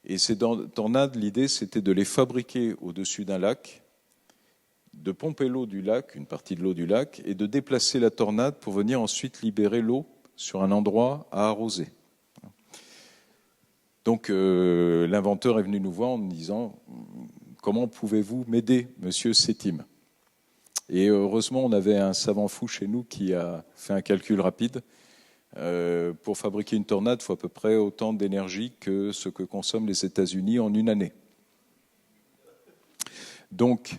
Et ces tornades, l'idée, c'était de les fabriquer au-dessus d'un lac, de pomper l'eau du lac, une partie de l'eau du lac, et de déplacer la tornade pour venir ensuite libérer l'eau sur un endroit à arroser. Donc l'inventeur est venu nous voir en nous disant « Comment pouvez-vous m'aider, monsieur CETIM ?» Et heureusement, on avait un savant fou chez nous qui a fait un calcul rapide. Pour fabriquer une tornade, il faut à peu près autant d'énergie que ce que consomment les États-Unis en une année. Donc,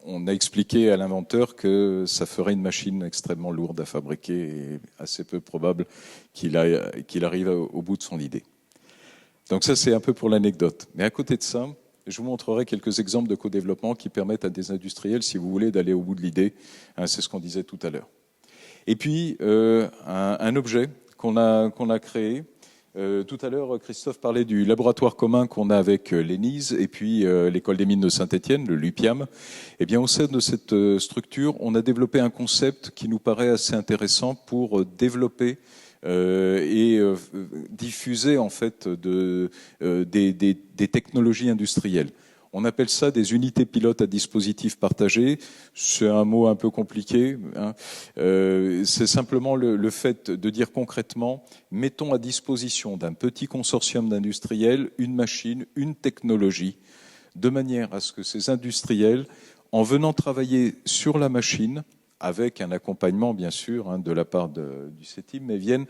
on a expliqué à l'inventeur que ça ferait une machine extrêmement lourde à fabriquer et assez peu probable qu'il arrive au bout de son idée. Donc ça, c'est un peu pour l'anecdote. Mais à côté de ça, je vous montrerai quelques exemples de co-développement qui permettent à des industriels, si vous voulez, d'aller au bout de l'idée. C'est ce qu'on disait tout à l'heure. Et puis, un objet qu'on a créé. Tout à l'heure, Christophe parlait du laboratoire commun qu'on a avec l'ENISE et puis l'École des mines de Saint-Étienne, le LUPIAM. Eh bien, au sein de cette structure, on a développé un concept qui nous paraît assez intéressant pour développer et diffuser en fait des technologies industrielles. On appelle ça des unités pilotes à dispositif partagé. C'est un mot un peu compliqué. C'est simplement le fait de dire concrètement, mettons à disposition d'un petit consortium d'industriels une machine, une technologie, de manière à ce que ces industriels, en venant travailler sur la machine, avec un accompagnement bien sûr de la part du CETIM, mais viennent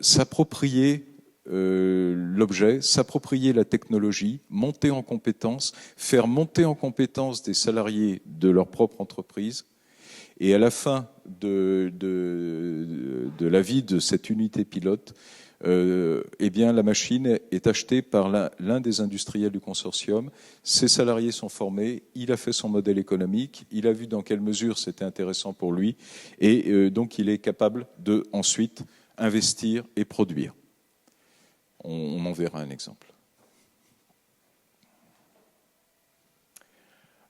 s'approprier l'objet, s'approprier la technologie, monter en compétences, faire monter en compétences des salariés de leur propre entreprise. Et à la fin de la vie de cette unité pilote, eh bien, la machine est achetée par l'un des industriels du consortium. Ses salariés sont formés, il a fait son modèle économique, il a vu dans quelle mesure c'était intéressant pour lui, et donc il est capable de ensuite investir et produire. On en verra un exemple.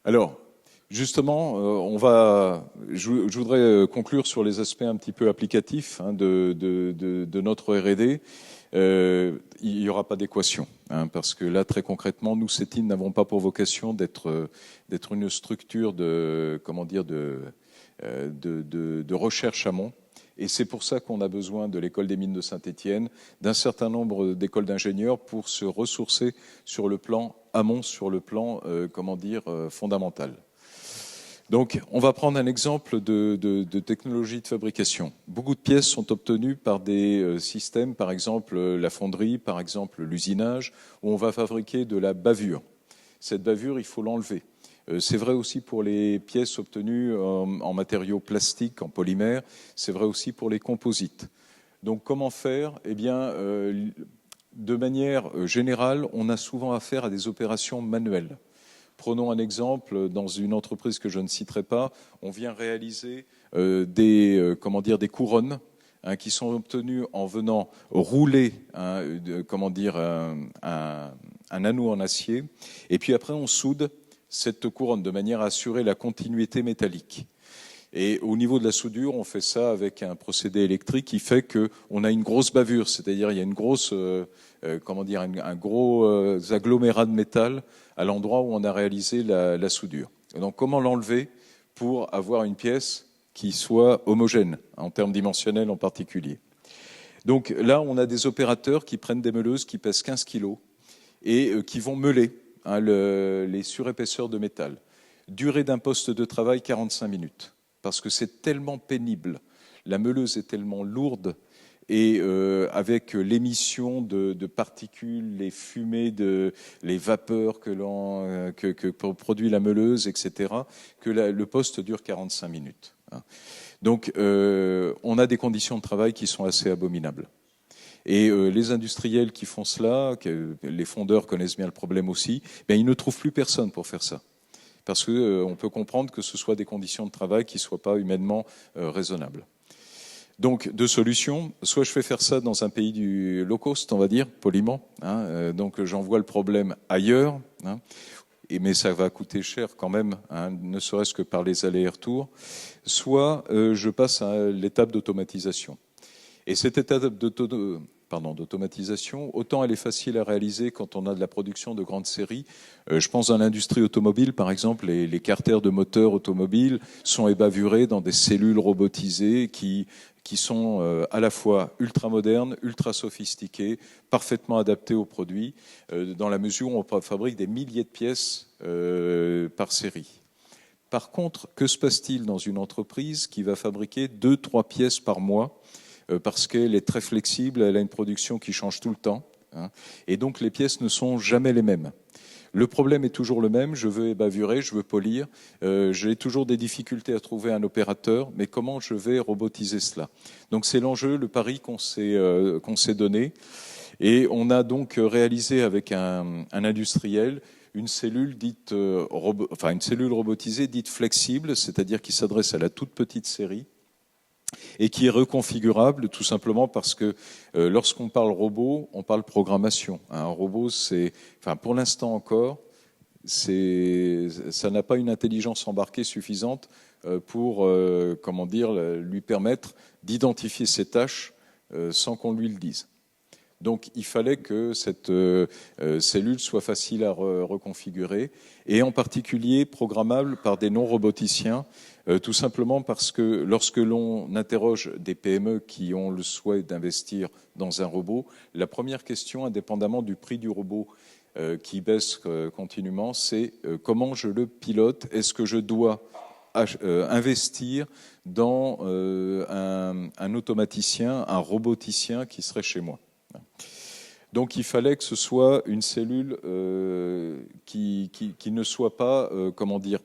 Alors, justement, je voudrais conclure sur les aspects un petit peu applicatifs de notre R&D. Il n'y aura pas d'équation, parce que là, très concrètement, nous, CETIM, n'avons pas pour vocation d'être une structure de recherche amont. Et c'est pour ça qu'on a besoin de l'École des mines de Saint-Étienne, d'un certain nombre d'écoles d'ingénieurs pour se ressourcer sur le plan amont, sur le plan, fondamental. Donc, on va prendre un exemple de technologie de fabrication. Beaucoup de pièces sont obtenues par des systèmes, par exemple la fonderie, par exemple l'usinage, où on va fabriquer de la bavure. Cette bavure, il faut l'enlever. C'est vrai aussi pour les pièces obtenues en matériaux plastiques, en polymère. C'est vrai aussi pour les composites. Donc comment faire? Eh bien, de manière générale, on a souvent affaire à des opérations manuelles. Prenons un exemple, dans une entreprise que je ne citerai pas, on vient réaliser des couronnes qui sont obtenues en venant rouler un anneau en acier, et puis après on soude cette couronne de manière à assurer la continuité métallique. Et au niveau de la soudure, on fait ça avec un procédé électrique qui fait qu'on a une grosse bavure, c'est-à-dire il y a une grosse, un gros agglomérat de métal à l'endroit où on a réalisé la soudure. Et donc comment l'enlever pour avoir une pièce qui soit homogène, en termes dimensionnels en particulier. Donc là, on a des opérateurs qui prennent des meuleuses qui pèsent 15 kg et qui vont meuler les surépaisseurs de métal. Durée d'un poste de travail, 45 minutes. Parce que c'est tellement pénible, la meuleuse est tellement lourde, et avec l'émission de particules, les fumées, les vapeurs que produit la meuleuse, etc., que le poste dure 45 minutes. Donc on a des conditions de travail qui sont assez abominables. Et les industriels qui font cela, les fondeurs connaissent bien le problème aussi, ben, ils ne trouvent plus personne pour faire ça. Parce qu'on peut comprendre que ce soit des conditions de travail qui ne soient pas humainement raisonnables. Donc, deux solutions. Soit je fais faire ça dans un pays du low cost, on va dire, poliment. Donc, j'envoie le problème ailleurs. Mais ça va coûter cher quand même, ne serait-ce que par les allers-retours. Soit je passe à l'étape d'automatisation. Et cette étape d'automatisation, autant elle est facile à réaliser quand on a de la production de grandes séries. Je pense à l'industrie automobile, par exemple, les carters de moteurs automobiles sont ébavurés dans des cellules robotisées qui sont à la fois ultra modernes, ultra sophistiquées, parfaitement adaptées aux produits, dans la mesure où on fabrique des milliers de pièces par série. Par contre, que se passe-t-il dans une entreprise qui va fabriquer 2-3 pièces par mois parce qu'elle est très flexible, elle a une production qui change tout le temps, et donc les pièces ne sont jamais les mêmes. Le problème est toujours le même, je veux ébavurer, je veux polir, j'ai toujours des difficultés à trouver un opérateur, mais comment je vais robotiser cela? Donc c'est l'enjeu, le pari qu'on s'est donné, et on a donc réalisé avec un industriel une cellule robotisée dite flexible, c'est-à-dire qui s'adresse à la toute petite série, et qui est reconfigurable tout simplement parce que lorsqu'on parle robot, on parle programmation. Un robot, pour l'instant encore, ça n'a pas une intelligence embarquée suffisante pour lui permettre d'identifier ses tâches sans qu'on lui le dise. Donc il fallait que cette cellule soit facile à reconfigurer et en particulier programmable par des non-roboticiens, tout simplement parce que lorsque l'on interroge des PME qui ont le souhait d'investir dans un robot, la première question, indépendamment du prix du robot qui baisse continuellement, c'est comment je le pilote? Est-ce que je dois investir dans un automaticien, un roboticien qui serait chez moi? Donc il fallait que ce soit une cellule qui ne soit pas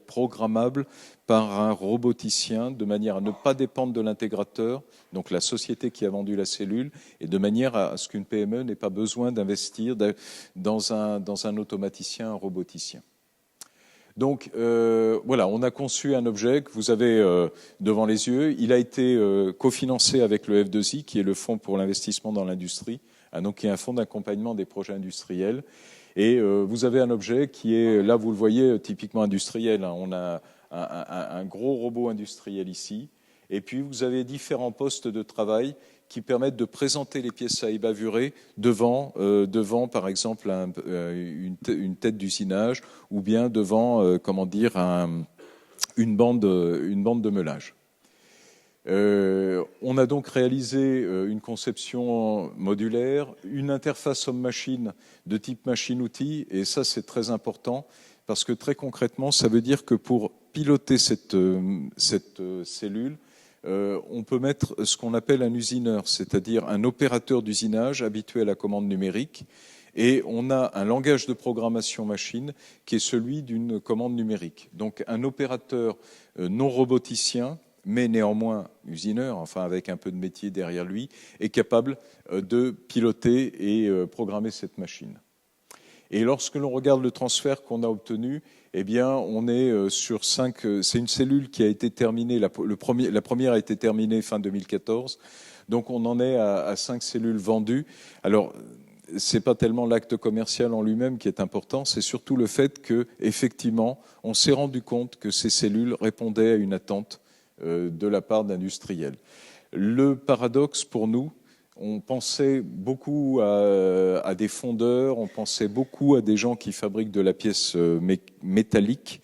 programmable par un roboticien, de manière à ne pas dépendre de l'intégrateur, donc la société qui a vendu la cellule, et de manière à ce qu'une PME n'ait pas besoin d'investir dans un automaticien, un roboticien. Donc voilà, on a conçu un objet que vous avez devant les yeux. Il a été cofinancé avec le F2I, qui est le Fonds pour l'investissement dans l'industrie, donc qui est un fonds d'accompagnement des projets industriels. Et vous avez un objet qui est, là vous le voyez, typiquement industriel. On a un gros robot industriel ici. Et puis vous avez différents postes de travail qui permettent de présenter les pièces à ébavurer devant par exemple, une tête d'usinage ou bien devant, une bande de meulage. On a donc réalisé une conception modulaire, une interface homme-machine de type machine-outil, et ça c'est très important parce que très concrètement, ça veut dire que pour piloter cette cellule, on peut mettre ce qu'on appelle un usineur, c'est-à-dire un opérateur d'usinage habitué à la commande numérique Et on a un langage de programmation machine qui est celui d'une commande numérique. Donc un opérateur non roboticien, mais néanmoins usineur, enfin avec un peu de métier derrière lui, est capable de piloter et programmer cette machine. Et lorsque l'on regarde le transfert qu'on a obtenu, eh bien, on est sur 5. C'est une cellule qui a été terminée. La première a été terminée fin 2014. Donc, on en est à 5 cellules vendues. Alors, c'est pas tellement l'acte commercial en lui-même qui est important, c'est surtout le fait que, effectivement, on s'est rendu compte que ces cellules répondaient à une attente de la part d'industriels. Le paradoxe pour nous, on pensait beaucoup à des fondeurs, on pensait beaucoup à des gens qui fabriquent de la pièce métallique.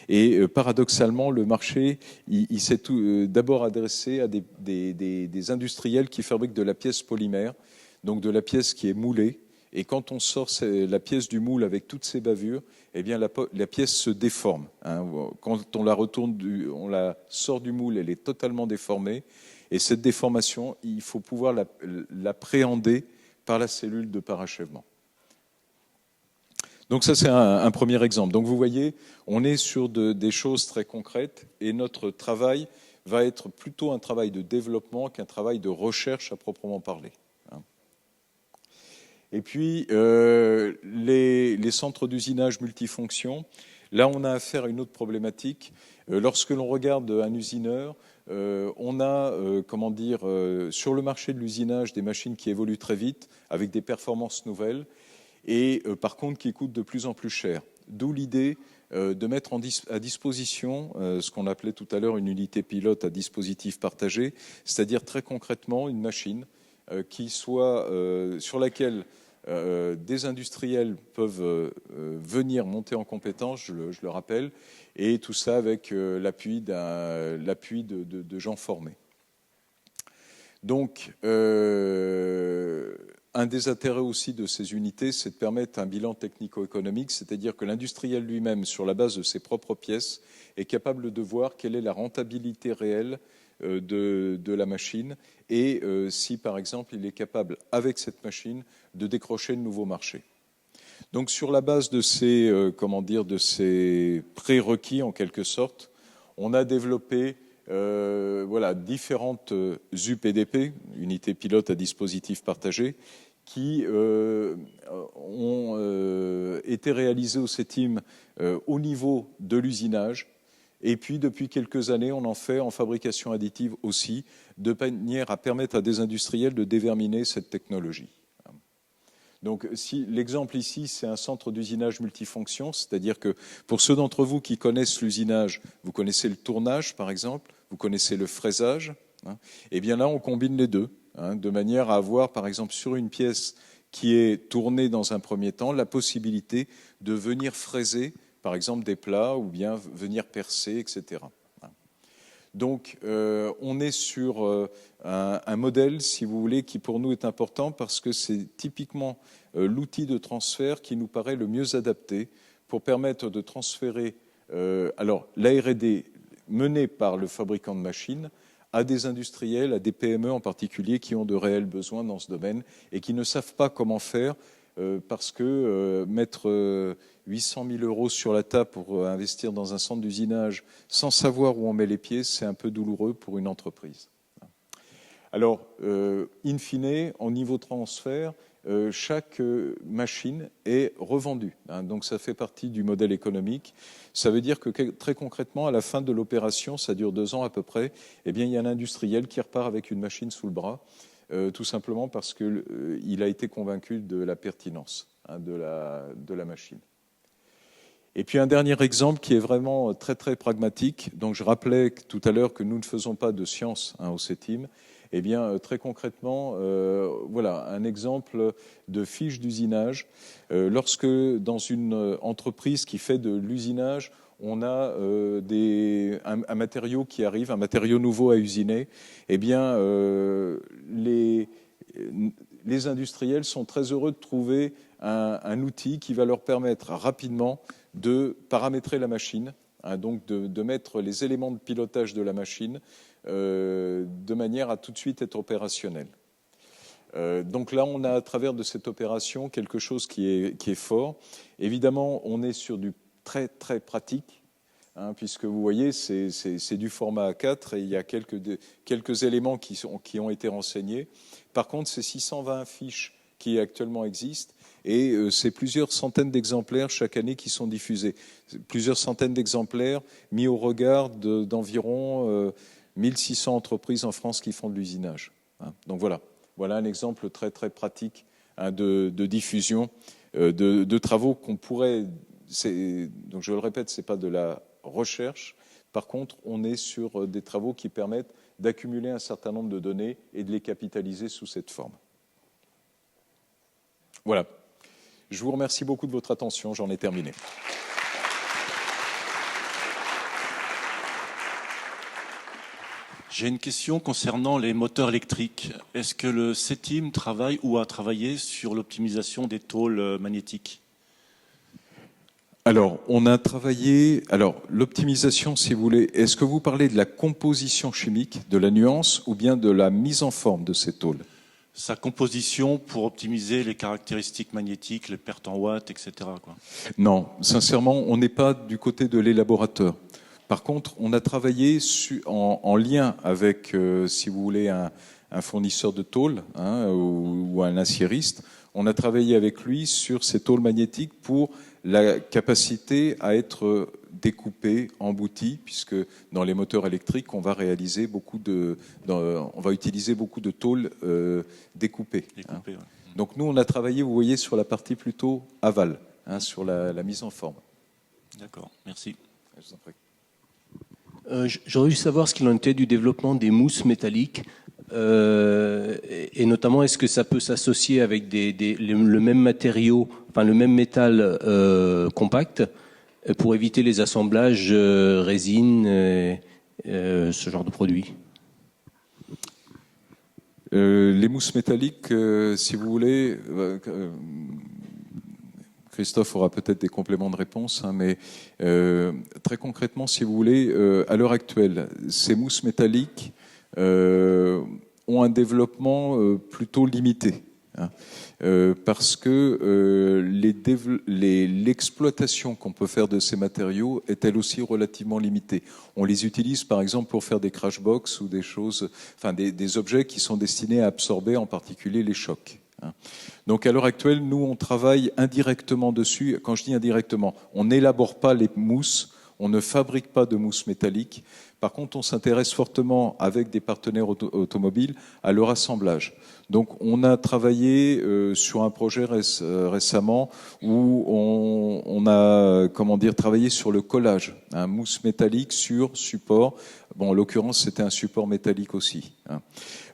Et paradoxalement, le marché, il s'est d'abord adressé à des industriels qui fabriquent de la pièce polymère, donc de la pièce qui est moulée. Et quand on sort la pièce du moule avec toutes ses bavures, eh bien la pièce se déforme. Quand on la retourne, on la sort du moule, elle est totalement déformée. Et cette déformation, il faut pouvoir l'appréhender par la cellule de parachèvement. Donc ça, c'est un premier exemple. Donc vous voyez, on est sur des choses très concrètes et notre travail va être plutôt un travail de développement qu'un travail de recherche à proprement parler. Et puis, les centres d'usinage multifonctions, là, on a affaire à une autre problématique. Lorsque l'on regarde un usineur, on a, sur le marché de l'usinage, des machines qui évoluent très vite, avec des performances nouvelles, et par contre qui coûtent de plus en plus cher. D'où l'idée de mettre à disposition ce qu'on appelait tout à l'heure une unité pilote à dispositif partagé, c'est-à-dire très concrètement une machine qui soit sur laquelle des industriels peuvent venir monter en compétence, je le rappelle, et tout ça avec l'appui de gens formés. Donc, un des intérêts aussi de ces unités, c'est de permettre un bilan technico-économique, c'est-à-dire que l'industriel lui-même, sur la base de ses propres pièces, est capable de voir quelle est la rentabilité réelle de la machine et si, par exemple, il est capable, avec cette machine, de décrocher de nouveaux marchés. Donc, sur la base de ces, de ces prérequis, en quelque sorte, on a développé différentes UPDP, unités pilotes à dispositif partagé, qui ont été réalisées au CETIM au niveau de l'usinage. Et puis, depuis quelques années, on en fait en fabrication additive aussi, de manière à permettre à des industriels de déverminer cette technologie. Donc, l'exemple ici, c'est un centre d'usinage multifonction, c'est-à-dire que pour ceux d'entre vous qui connaissent l'usinage, vous connaissez le tournage, par exemple, vous connaissez le fraisage, et bien là, on combine les deux, de manière à avoir, par exemple, sur une pièce qui est tournée dans un premier temps, la possibilité de venir fraiser, par exemple, des plats ou bien venir percer, etc. Donc, on est sur un modèle, si vous voulez, qui pour nous est important parce que c'est typiquement l'outil de transfert qui nous paraît le mieux adapté pour permettre de transférer la R&D menée par le fabricant de machines à des industriels, à des PME en particulier, qui ont de réels besoins dans ce domaine et qui ne savent pas comment faire parce que mettre 800 000 euros sur la table pour investir dans un centre d'usinage sans savoir où on met les pieds, c'est un peu douloureux pour une entreprise. Alors, in fine, en niveau transfert, chaque machine est revendue. Donc, ça fait partie du modèle économique. Ça veut dire que très concrètement, à la fin de l'opération, ça dure 2 ans à peu près, eh bien, il y a un industriel qui repart avec une machine sous le bras, tout simplement parce qu'il a été convaincu de la pertinence de la machine. Et puis un dernier exemple qui est vraiment très très pragmatique. Donc je rappelais tout à l'heure que nous ne faisons pas de science au CETIM. Eh bien très concrètement, voilà un exemple de fiche d'usinage. Lorsque dans une entreprise qui fait de l'usinage, on a un matériau qui arrive, un matériau nouveau à usiner, eh bien les industriels sont très heureux de trouver un outil qui va leur permettre rapidement de paramétrer la machine, donc de mettre les éléments de pilotage de la machine de manière à tout de suite être opérationnel. Donc là, on a à travers de cette opération quelque chose qui est fort. Évidemment, on est sur du très très pratique, puisque vous voyez, c'est du format A4 et il y a quelques éléments qui ont été renseignés. Par contre, c'est 620 fiches qui actuellement existent et c'est plusieurs centaines d'exemplaires chaque année qui sont diffusés. Plusieurs centaines d'exemplaires mis au regard d'environ 1600 entreprises en France qui font de l'usinage. Donc voilà un exemple très très pratique de diffusion de travaux qu'on pourrait. Donc je le répète, c'est pas de la recherche. Par contre, on est sur des travaux qui permettent d'accumuler un certain nombre de données et de les capitaliser sous cette forme. Voilà. Je vous remercie beaucoup de votre attention. J'en ai terminé. J'ai une question concernant les moteurs électriques. Est-ce que le CETIM travaille ou a travaillé sur l'optimisation des tôles magnétiques ? Alors, on a travaillé. Alors, l'optimisation, si vous voulez, est-ce que vous parlez de la composition chimique, de la nuance, ou bien de la mise en forme de ces tôles ? Sa composition pour optimiser les caractéristiques magnétiques, les pertes en watts, etc. quoi. Non, sincèrement, on n'est pas du côté de l'élaborateur. Par contre, on a travaillé en lien avec, si vous voulez, un fournisseur de tôles ou un aciériste. On a travaillé avec lui sur ces tôles magnétiques pour la capacité à être découpées, embouties, puisque dans les moteurs électriques, on va utiliser beaucoup de tôles découpées. Ouais. Donc nous, on a travaillé, vous voyez, sur la partie plutôt aval, sur la mise en forme. D'accord, merci. Je vous en prie. J'aurais voulu savoir ce qu'il en était du développement des mousses métalliques et notamment est-ce que ça peut s'associer avec le même matériau, enfin le même métal compact pour éviter les assemblages résine, ce genre de produits. Les mousses métalliques, si vous voulez, Christophe aura peut-être des compléments de réponse, mais très concrètement, si vous voulez, à l'heure actuelle, ces mousses métalliques ont un développement plutôt limité. Parce que l'exploitation qu'on peut faire de ces matériaux est elle aussi relativement limitée. On les utilise par exemple pour faire des crash box ou des objets qui sont destinés à absorber en particulier les chocs. Donc à l'heure actuelle, nous on travaille indirectement dessus. Quand je dis indirectement, on n'élabore pas les mousses, on ne fabrique pas de mousses métalliques. Par contre, on s'intéresse fortement avec des partenaires automobiles à leur assemblage. Donc on a travaillé sur un projet récemment où on a travaillé sur le collage, un mousse métallique sur support. Bon, en l'occurrence, c'était un support métallique aussi.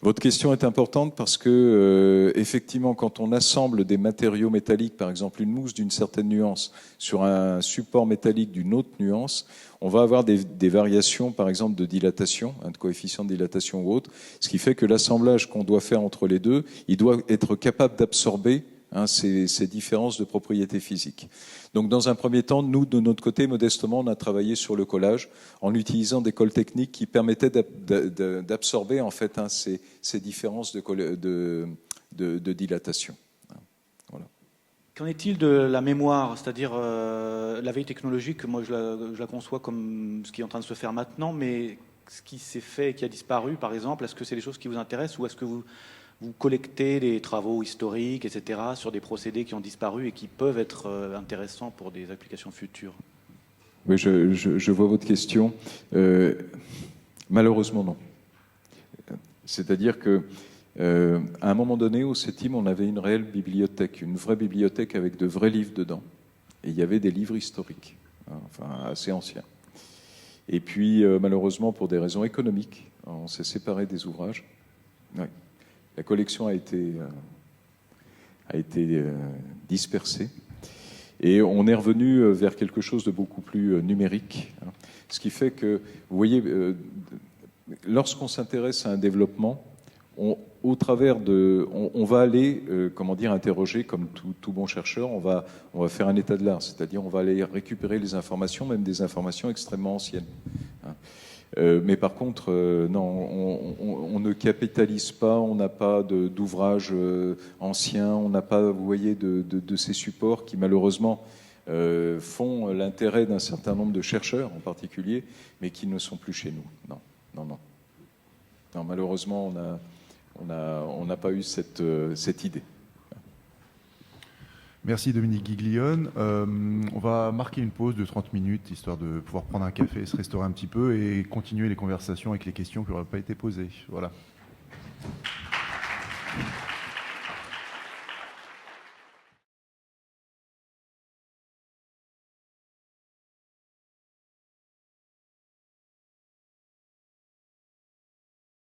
Votre question est importante parce que effectivement, quand on assemble des matériaux métalliques, par exemple une mousse d'une certaine nuance sur un support métallique d'une autre nuance, on va avoir des variations, par exemple, de dilatation, de coefficient de dilatation ou autre, ce qui fait que l'assemblage qu'on doit faire entre les deux, il doit être capable d'absorber ces différences de propriétés physiques. Donc, dans un premier temps, nous, de notre côté, modestement, on a travaillé sur le collage en utilisant des colles techniques qui permettaient d'absorber en fait ces différences de dilatation. Voilà. Qu'en est-il de la mémoire, c'est-à-dire la veille technologique? Moi, je la conçois comme ce qui est en train de se faire maintenant, mais ce qui s'est fait et qui a disparu, par exemple, est-ce que c'est des choses qui vous intéressent ou est-ce que vous collectez des travaux historiques, etc., sur des procédés qui ont disparu et qui peuvent être intéressants pour des applications futures? Oui, je vois votre question. Malheureusement, non. C'est-à-dire que à un moment donné, au CETIM, on avait une réelle bibliothèque, une vraie bibliothèque avec de vrais livres dedans. Et il y avait des livres historiques, assez anciens. Et puis, malheureusement, pour des raisons économiques, on s'est séparé des ouvrages. Oui. La collection a été dispersée. Et on est revenu vers quelque chose de beaucoup plus numérique. Ce qui fait que, vous voyez, lorsqu'on s'intéresse à un développement, on va aller, interroger, comme tout bon chercheur, on va faire un état de l'art, c'est-à-dire on va aller récupérer les informations, même des informations extrêmement anciennes. Mais par contre, non, on ne capitalise pas, on n'a pas d'ouvrages anciens, on n'a pas, vous voyez, de ces supports qui malheureusement font l'intérêt d'un certain nombre de chercheurs en particulier, mais qui ne sont plus chez nous. Non, non, non. Non, malheureusement, on n'a pas eu cette idée. Merci Dominique Guiglione. On va marquer une pause de 30 minutes, histoire de pouvoir prendre un café, se restaurer un petit peu et continuer les conversations avec les questions qui n'auraient pas été posées. Voilà.